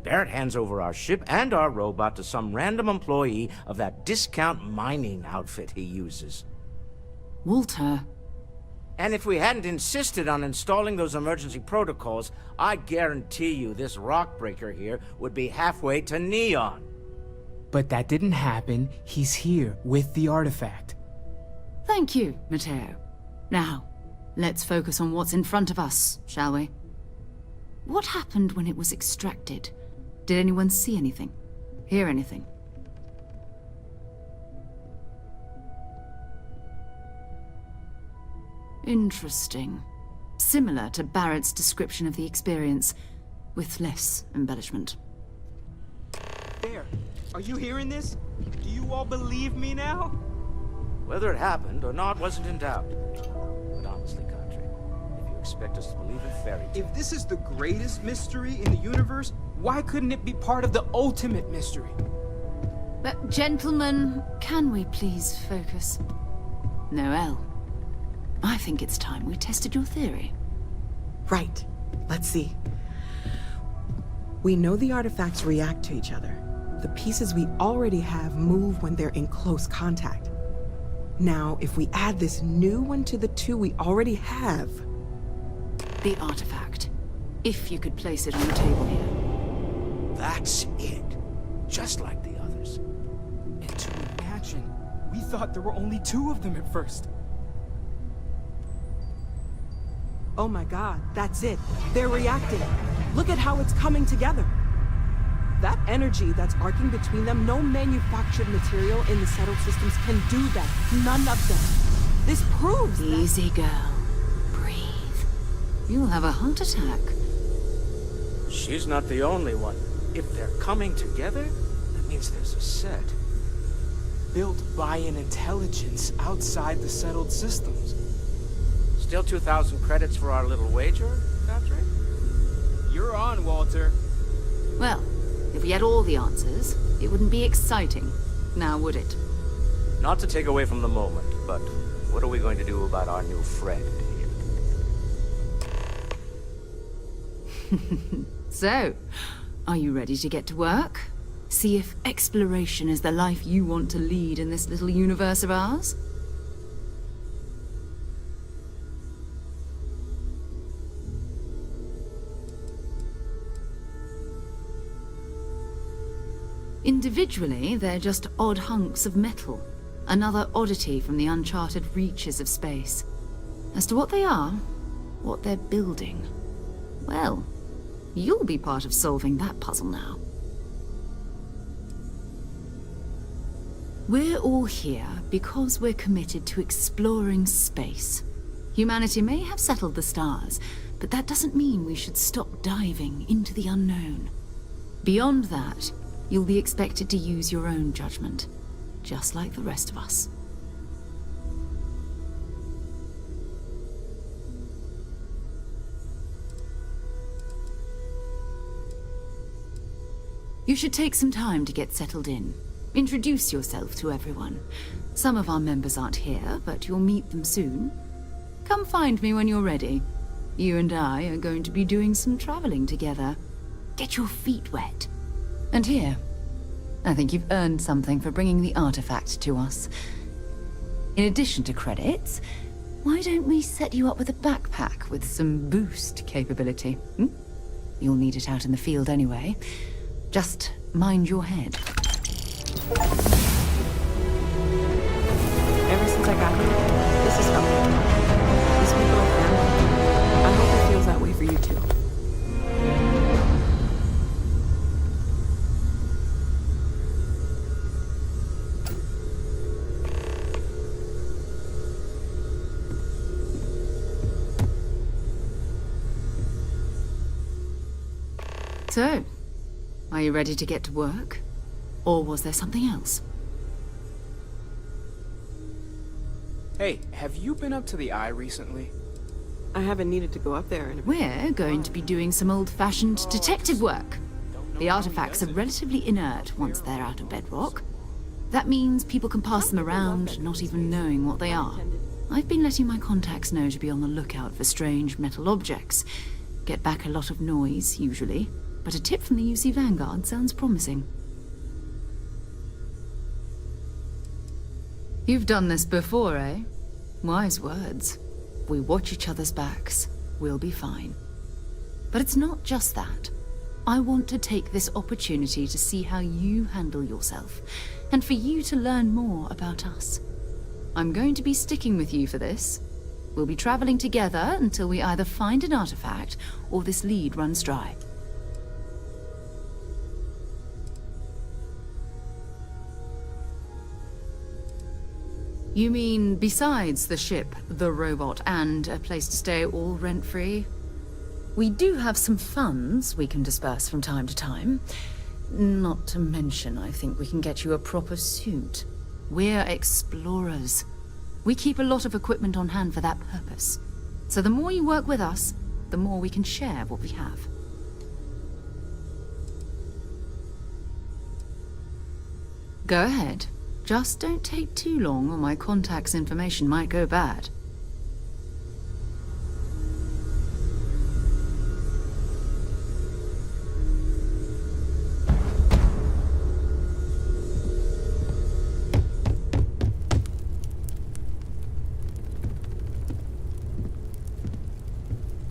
Barrett hands over our ship and our robot to some random employee of that discount mining outfit he uses. Walter. And if we hadn't insisted on installing those emergency protocols, I guarantee you this rock breaker here would be halfway to Neon. But that didn't happen. He's here with the artifact. Thank you, Matteo. Now, let's focus on what's in front of us, shall we? What happened when it was extracted? Did anyone see anything? Hear anything? Interesting. Similar to Barrett's description of the experience, with less embellishment. There. Are you hearing this? Do you all believe me now? Whether it happened or not wasn't in doubt. But honestly, Country, if you expect us to believe in fairy tales... If this is the greatest mystery in the universe, why couldn't it be part of the ultimate mystery? But gentlemen, can we please focus? Noel, I think it's time we tested your theory. Right. Let's see. We know the artifacts react to each other. The pieces we already have move when they're in close contact. Now, if we add this new one to the two we already have... The artifact. If you could place it on the table here. That's it. Just like the others. And to imagine, we thought there were only 2 of them at first. Oh my god, that's it. They're reacting. Look at how it's coming together. That energy that's arcing between them, no manufactured material in the settled systems can do that. None of them. This proves Easy, girl. Breathe. You'll have a heart attack. She's not the only one. If they're coming together, that means there's a set. Built by an intelligence outside the settled systems. Still 2,000 credits for our little wager, Patrick? You're on, Walter. Well, if we had all the answers, it wouldn't be exciting, now would it? Not to take away from the moment, but what are we going to do about our new friend here? So, are you ready to get to work? See if exploration is the life you want to lead in this little universe of ours? Individually, they're just odd hunks of metal. Another oddity from the uncharted reaches of space. As to what they are, what they're building, well, you'll be part of solving that puzzle now. We're all here because we're committed to exploring space. Humanity may have settled the stars, but that doesn't mean we should stop diving into the unknown. Beyond that, you'll be expected to use your own judgment, just like the rest of us. You should take some time to get settled in. Introduce yourself to everyone. Some of our members aren't here, but you'll meet them soon. Come find me when you're ready. You and I are going to be doing some traveling together. Get your feet wet. And here, I think you've earned something for bringing the artifact to us. In addition to credits, why don't we set you up with a backpack with some boost capability? You'll need it out in the field anyway. Just mind your head. Ever since I got here, this has felt good. These people are family. I hope it feels that way for you too. So, are you ready to get to work? Or was there something else? Hey, have you been up to the Eye recently? I haven't needed to go up there in a... We're going to be doing some old-fashioned detective work. The artifacts are relatively inert once they're out of bedrock. That means people can pass them around, not even knowing what they are. I've been letting my contacts know to be on the lookout for strange metal objects. Get back a lot of noise, usually. But a tip from the UC Vanguard sounds promising. You've done this before, eh? Wise words. We watch each other's backs. We'll be fine. But it's not just that. I want to take this opportunity to see how you handle yourself, and for you to learn more about us. I'm going to be sticking with you for this. We'll be traveling together until we either find an artifact or this lead runs dry. You mean besides the ship, the robot, and a place to stay all rent-free? We do have some funds we can disperse from time to time. Not to mention, I think we can get you a proper suit. We're explorers. We keep a lot of equipment on hand for that purpose. So the more you work with us, the more we can share what we have. Go ahead. Just don't take too long or my contact's information might go bad.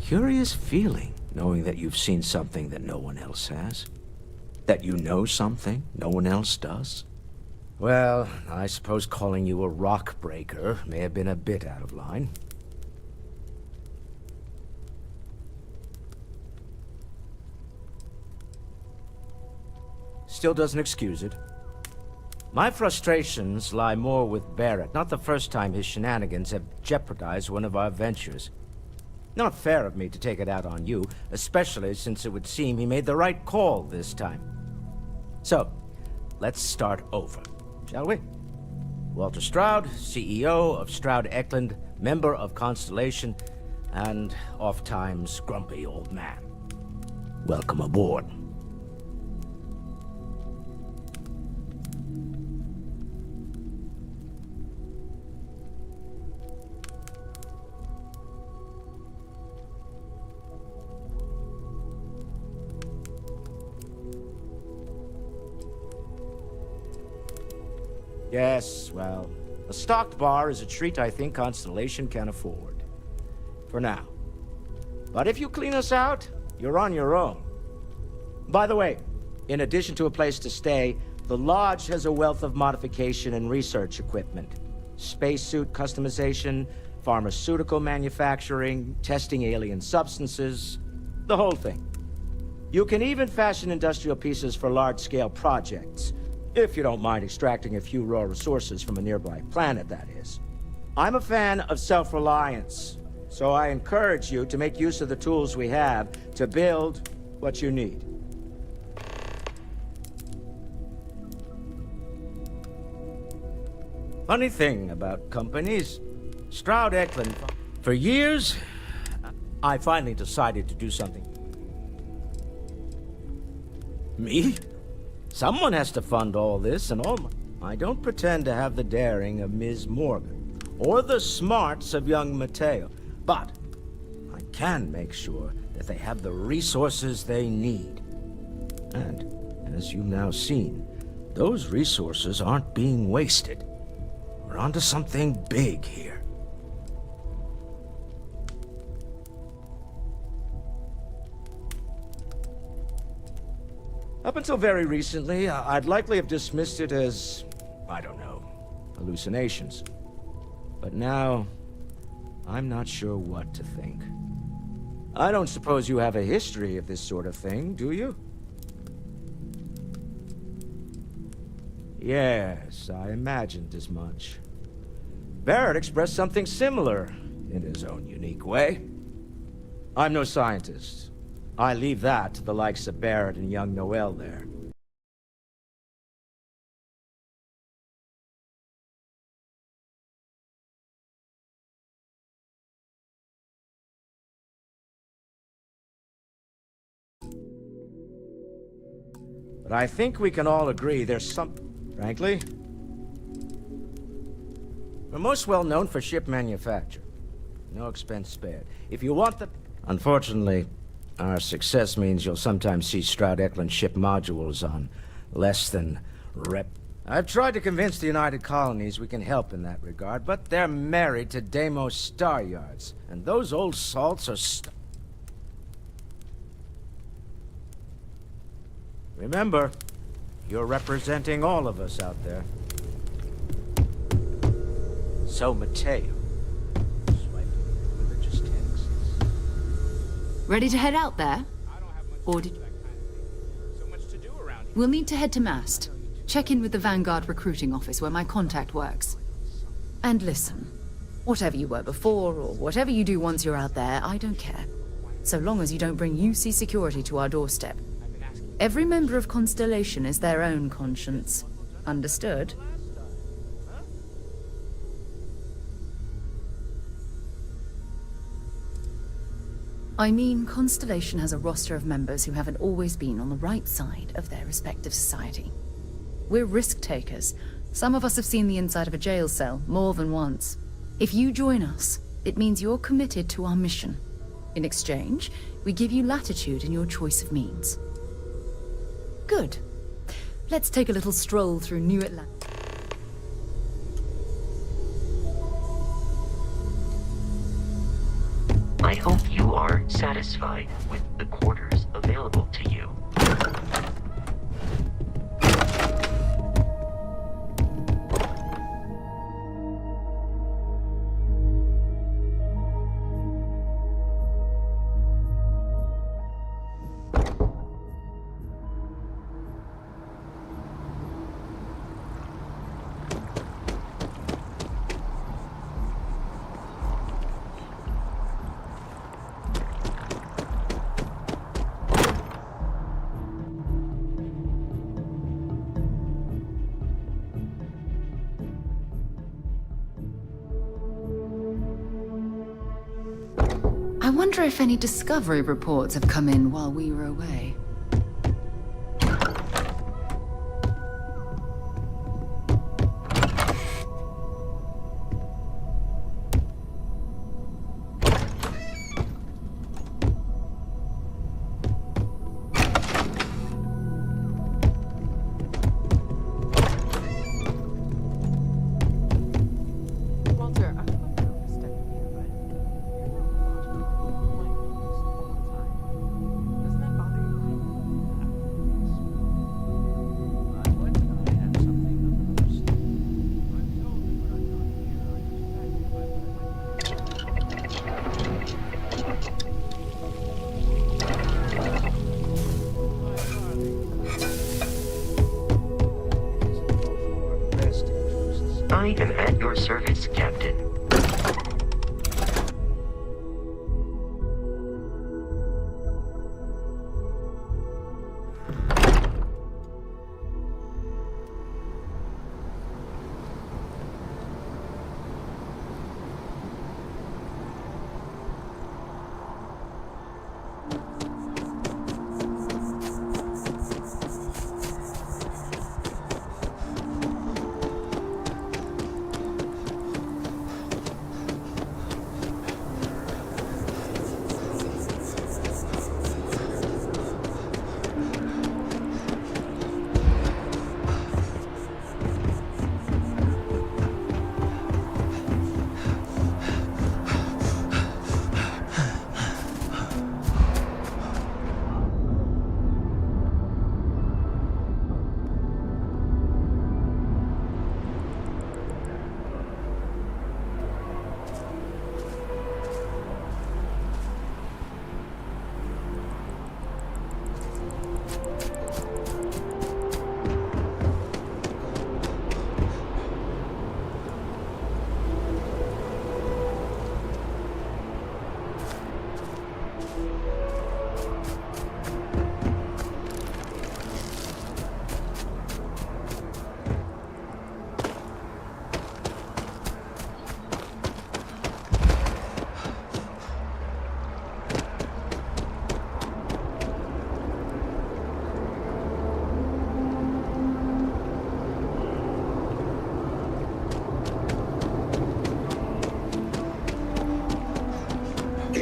Curious feeling, knowing that you've seen something that no one else has. That you know something no one else does. Well, I suppose calling you a rock breaker may have been a bit out of line. Still doesn't excuse it. My frustrations lie more with Barrett. Not the first time his shenanigans have jeopardized one of our ventures. Not fair of me to take it out on you, especially since it would seem he made the right call this time. So, let's start over, shall we? Walter Stroud, CEO of Stroud Eklund, member of Constellation, and oft-times grumpy old man. Welcome aboard. Yes, well, a stocked bar is a treat I think Constellation can afford. For now. But if you clean us out, you're on your own. By the way, in addition to a place to stay, the Lodge has a wealth of modification and research equipment. Spacesuit customization, pharmaceutical manufacturing, testing alien substances, the whole thing. You can even fashion industrial pieces for large-scale projects. If you don't mind extracting a few raw resources from a nearby planet, that is. I'm a fan of self-reliance, so I encourage you to make use of the tools we have to build what you need. Funny thing about companies, Stroud Eklund, for years, I finally decided to do something. Me? Someone has to fund all this and all. I don't pretend to have the daring of Ms. Morgan, or the smarts of young Mateo, but I can make sure that they have the resources they need. And, as you've now seen, those resources aren't being wasted. We're onto something big here. Up until very recently, I'd likely have dismissed it as, I don't know, hallucinations. But now, I'm not sure what to think. I don't suppose you have a history of this sort of thing, do you? Yes, I imagined as much. Barrett expressed something similar, in his own unique way. I'm no scientist. I leave that to the likes of Barrett and young Noel there. But I think we can all agree there's some... Frankly, we're most well known for ship manufacture. No expense spared. If you want the... Unfortunately, our success means you'll sometimes see Stroud-Eklund ship modules on less than I've tried to convince the United Colonies we can help in that regard, but they're married to Deimos Star Yards, and those old salts are Remember, you're representing all of us out there. So, Mateo, religious texts. Ready to head out there? Or did... We'll need to head to Mast. Check in with the Vanguard recruiting office where my contact works. And listen, whatever you were before, or whatever you do once you're out there, I don't care. So long as you don't bring UC security to our doorstep. Every member of Constellation is their own conscience. Understood? I mean, Constellation has a roster of members who haven't always been on the right side of their respective society. We're risk-takers. Some of us have seen the inside of a jail cell more than once. If you join us, it means you're committed to our mission. In exchange, we give you latitude in your choice of means. Good. Let's take a little stroll through New Atlanta. I hope you are satisfied with the quarters available to you. I wonder if any discovery reports have come in while we were away. I am at your service, Captain.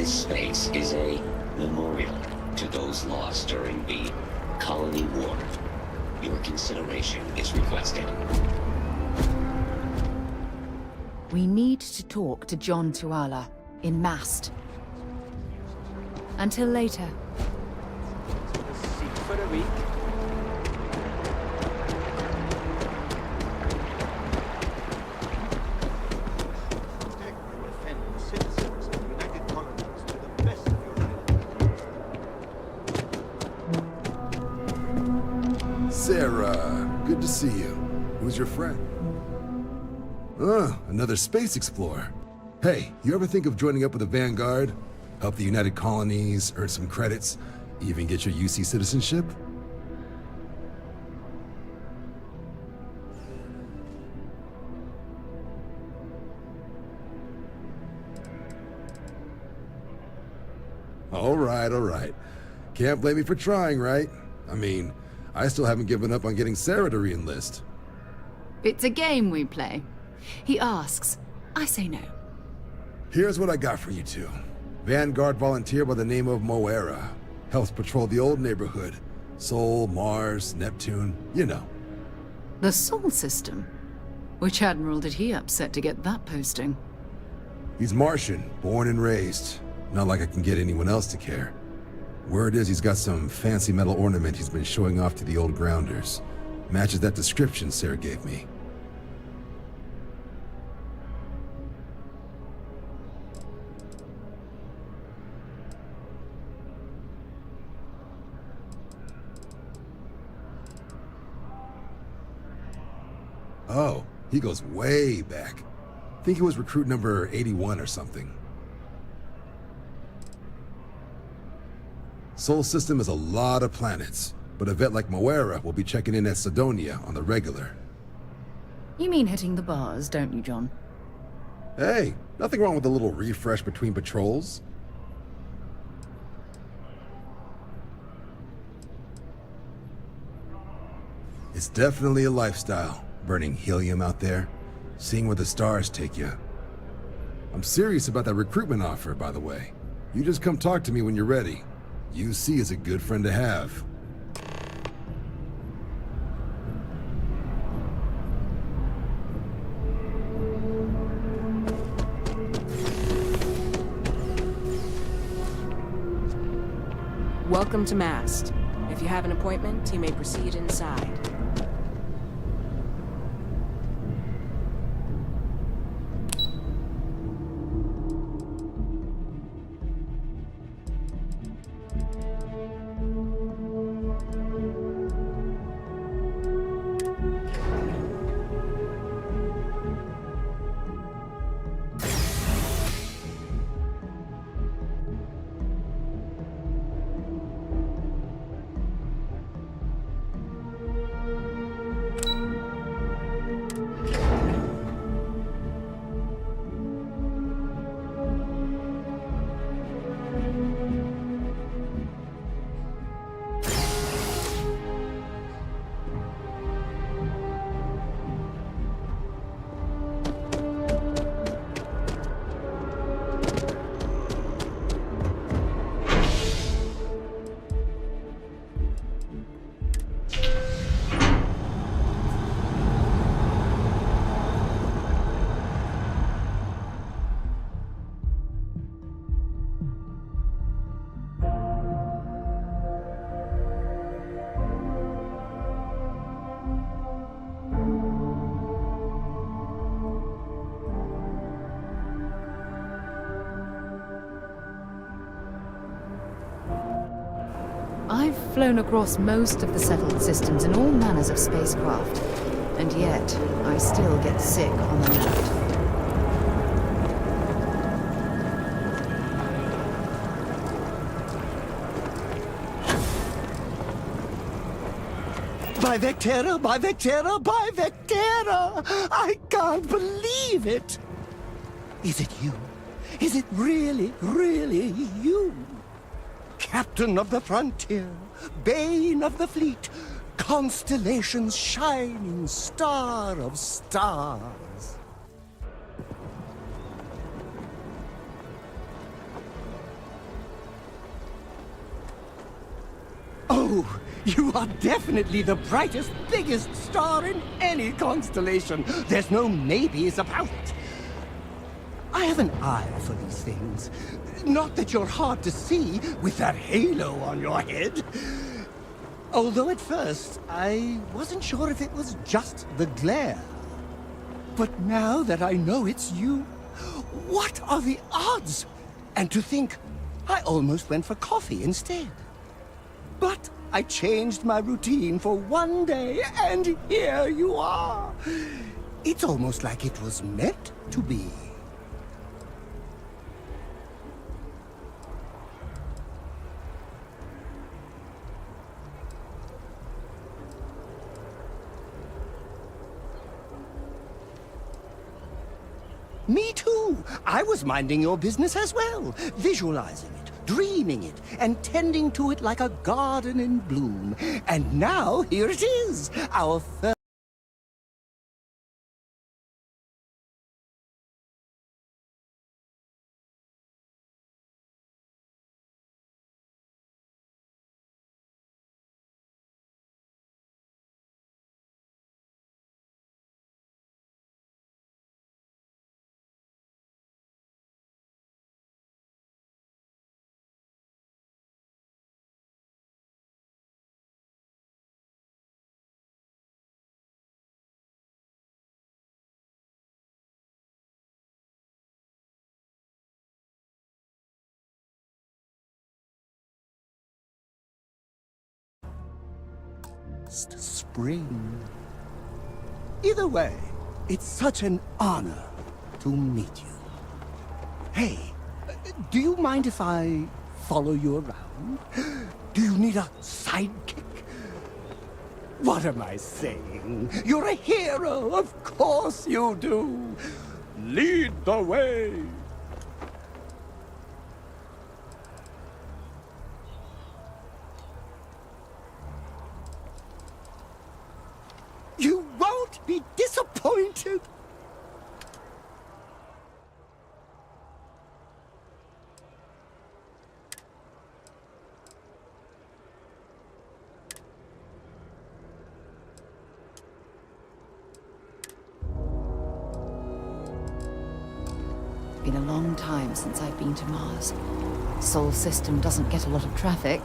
This space is a memorial to those lost during the Colony War. Your consideration is requested. We need to talk to John Tuala in Mast. Until later. Seat for the week. Sarah, good to see you. Who's your friend? Another space explorer. Hey, you ever think of joining up with the Vanguard? Help the United Colonies, earn some credits, even get your UC citizenship? All right. Can't blame me for trying, right? I mean, I still haven't given up on getting Sarah to re-enlist. It's a game we play. He asks, I say no. Here's what I got for you two. Vanguard volunteer by the name of Moera. Helps patrol the old neighborhood. Sol, Mars, Neptune, you know. The Sol system? Which admiral did he upset to get that posting? He's Martian, born and raised. Not like I can get anyone else to care. Word is he's got some fancy metal ornament he's been showing off to the old grounders. Matches that description Sarah gave me. Oh, he goes way back. Think he was recruit number 81 or something. Sol system is a lot of planets, but a vet like Moera will be checking in at Sidonia on the regular. You mean hitting the bars, don't you, John? Hey, nothing wrong with a little refresh between patrols. It's definitely a lifestyle, burning helium out there, seeing where the stars take you. I'm serious about that recruitment offer, by the way. You just come talk to me when you're ready. UC is a good friend to have. Welcome to Mast. If you have an appointment, you may proceed inside. I've flown across most of the settled systems in all manners of spacecraft, and yet I still get sick on the land. By Vectera, by Vectera, by Vectera! I can't believe it! Is it you? Is it really, really you? Captain of the frontier, bane of the fleet, constellation's shining star of stars. You are definitely the brightest, biggest star in any constellation. There's no maybes about it. I have an eye for these things. Not that you're hard to see with that halo on your head. Although at first, I wasn't sure if it was just the glare. But now that I know it's you, what are the odds? And to think, I almost went for coffee instead. But I changed my routine for one day, and here you are. It's almost like it was meant to be. Me too. I was minding your business as well, visualizing it, dreaming it, and tending to it like a garden in bloom. And now, here it is, our first... spring. Either way, it's such an honor to meet you. Hey, do you mind if I follow you around? Do you need a sidekick? What am I saying? You're a hero, of course you do. Lead the way. You won't be disappointed. Been a long time since I've been to Mars. Sol system doesn't get a lot of traffic.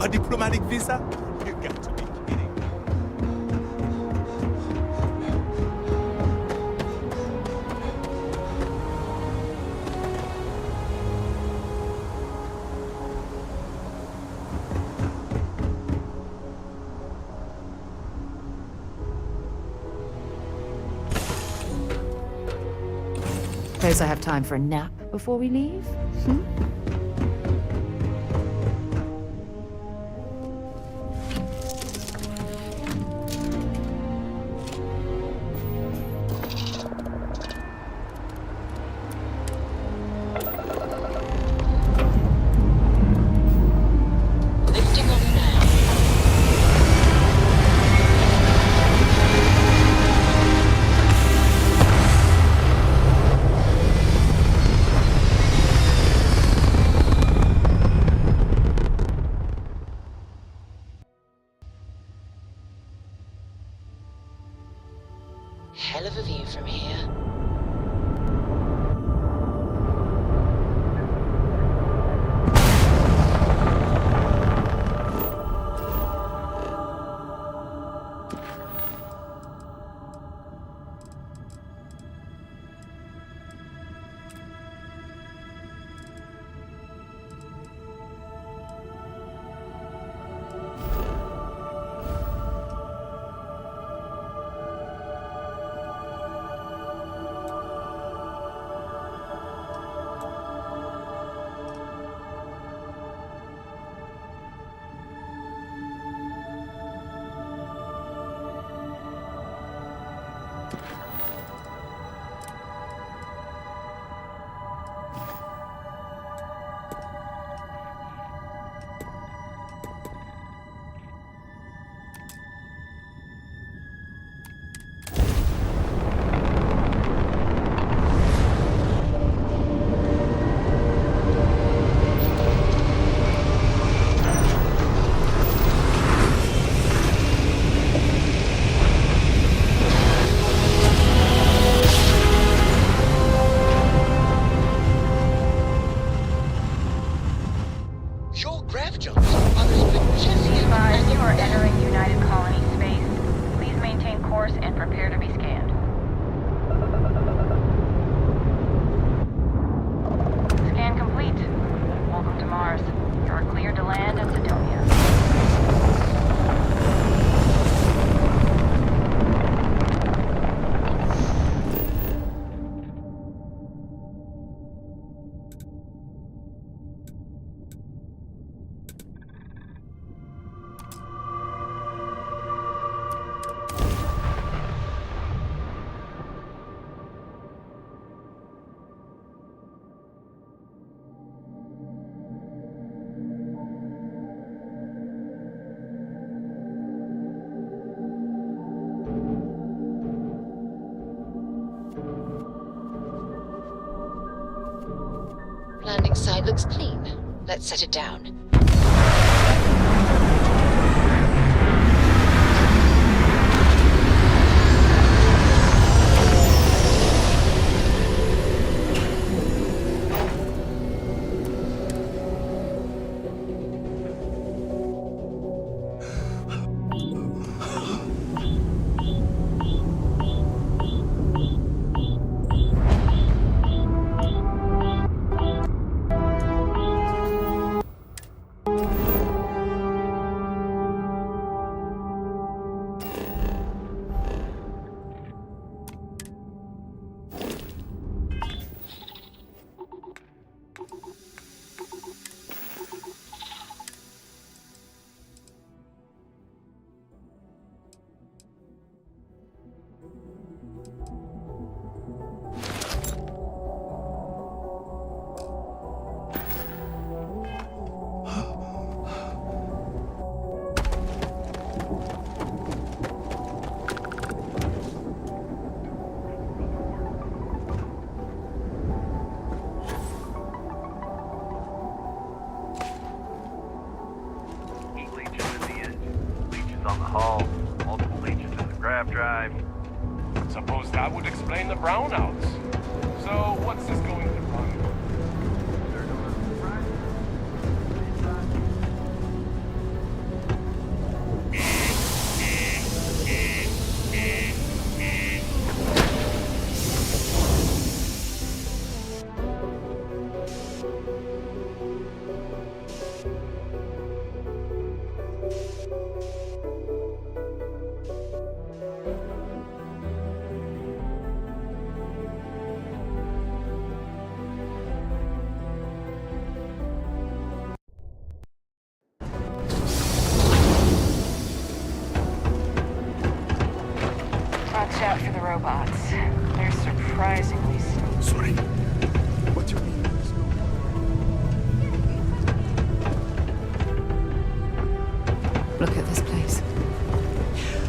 A diplomatic visa? You got to be kidding. Suppose I have time for a nap before we leave? Landing side looks clean. Let's set it down. On the hull, multiple leeches in the grav drive. Suppose that would explain the brownouts. So, what's this going to run? Watch out for the robots. They're surprisingly sneaky. Sorry. What's your name? Look at this place.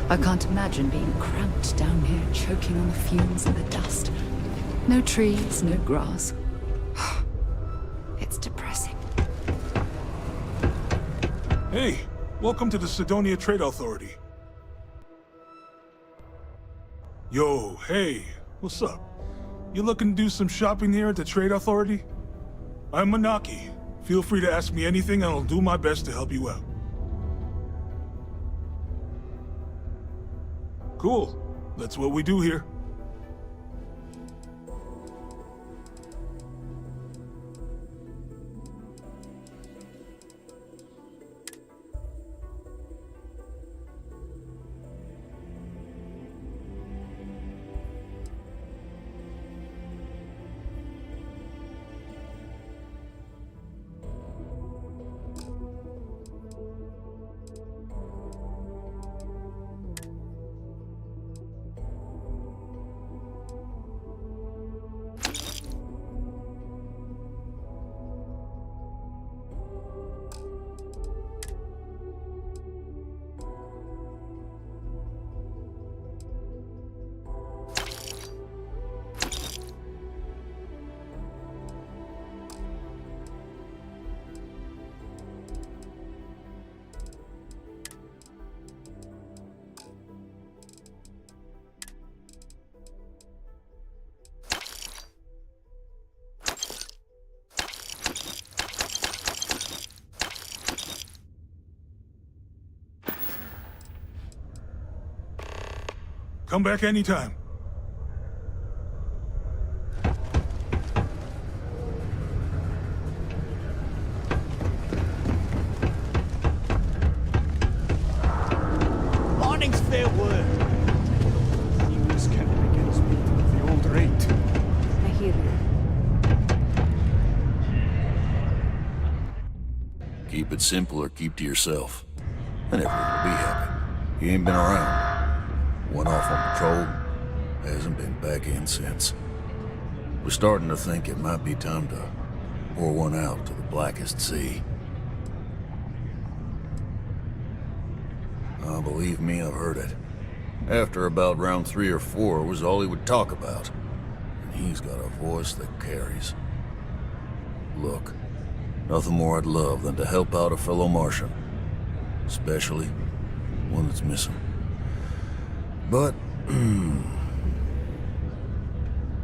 I can't imagine being cramped down here, choking on the fumes and the dust. No trees, no grass. It's depressing. Hey, welcome to the Sidonia Trade Authority. Yo, hey, what's up? You looking to do some shopping here at the Trade Authority? I'm Manaki. Feel free to ask me anything and I'll do my best to help you out. Cool. That's what we do here. Come back anytime. Morning's fair word. This can't against me at the old rate. I hear you. Keep it simple or keep to yourself. And everyone will be happy. He ain't been around. Went off on patrol. Hasn't been back in since. We're starting to think it might be time to pour one out to the blackest sea. Oh, believe me, I've heard it. After about round 3 or 4 was all he would talk about. And he's got a voice that carries. Look, nothing more I'd love than to help out a fellow Martian. Especially one that's missing. But,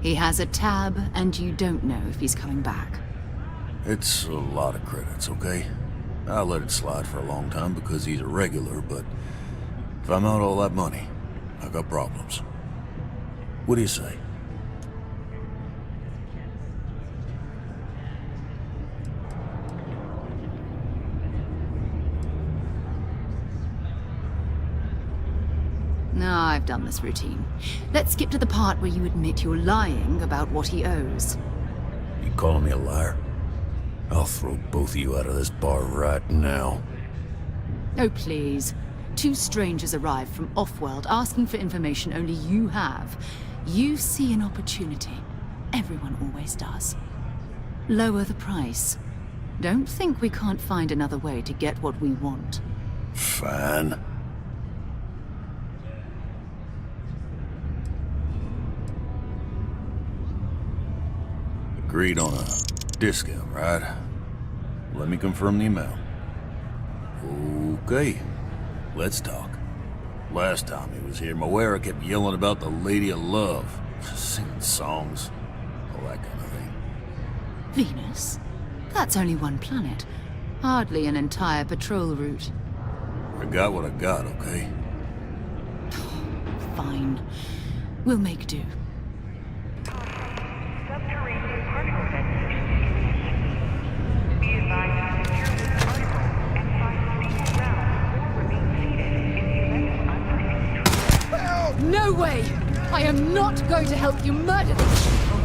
He has a tab, and you don't know if he's coming back. it's a lot of credits, okay? I let it slide for a long time because he's a regular, but if I'm out all that money, I got problems. What do you say? No, I've done this routine. Let's skip to the part where you admit you're lying about what he owes. You calling me a liar? I'll throw both of you out of this bar right now. Oh, please. Two strangers arrive from off-world asking for information only you have. You see an opportunity. Everyone always does. Lower the price. Don't think we can't find another way to get what we want. Fine. Agreed on a discount, right? Let me confirm the amount. Okay, let's talk. Last time he was here, Moira kept yelling about the Lady of Love, singing songs, all that kind of thing. Venus? That's only one planet. Hardly an entire patrol route. I got what I got, okay? Fine. We'll make do. No way! I am not going to help you murder these people!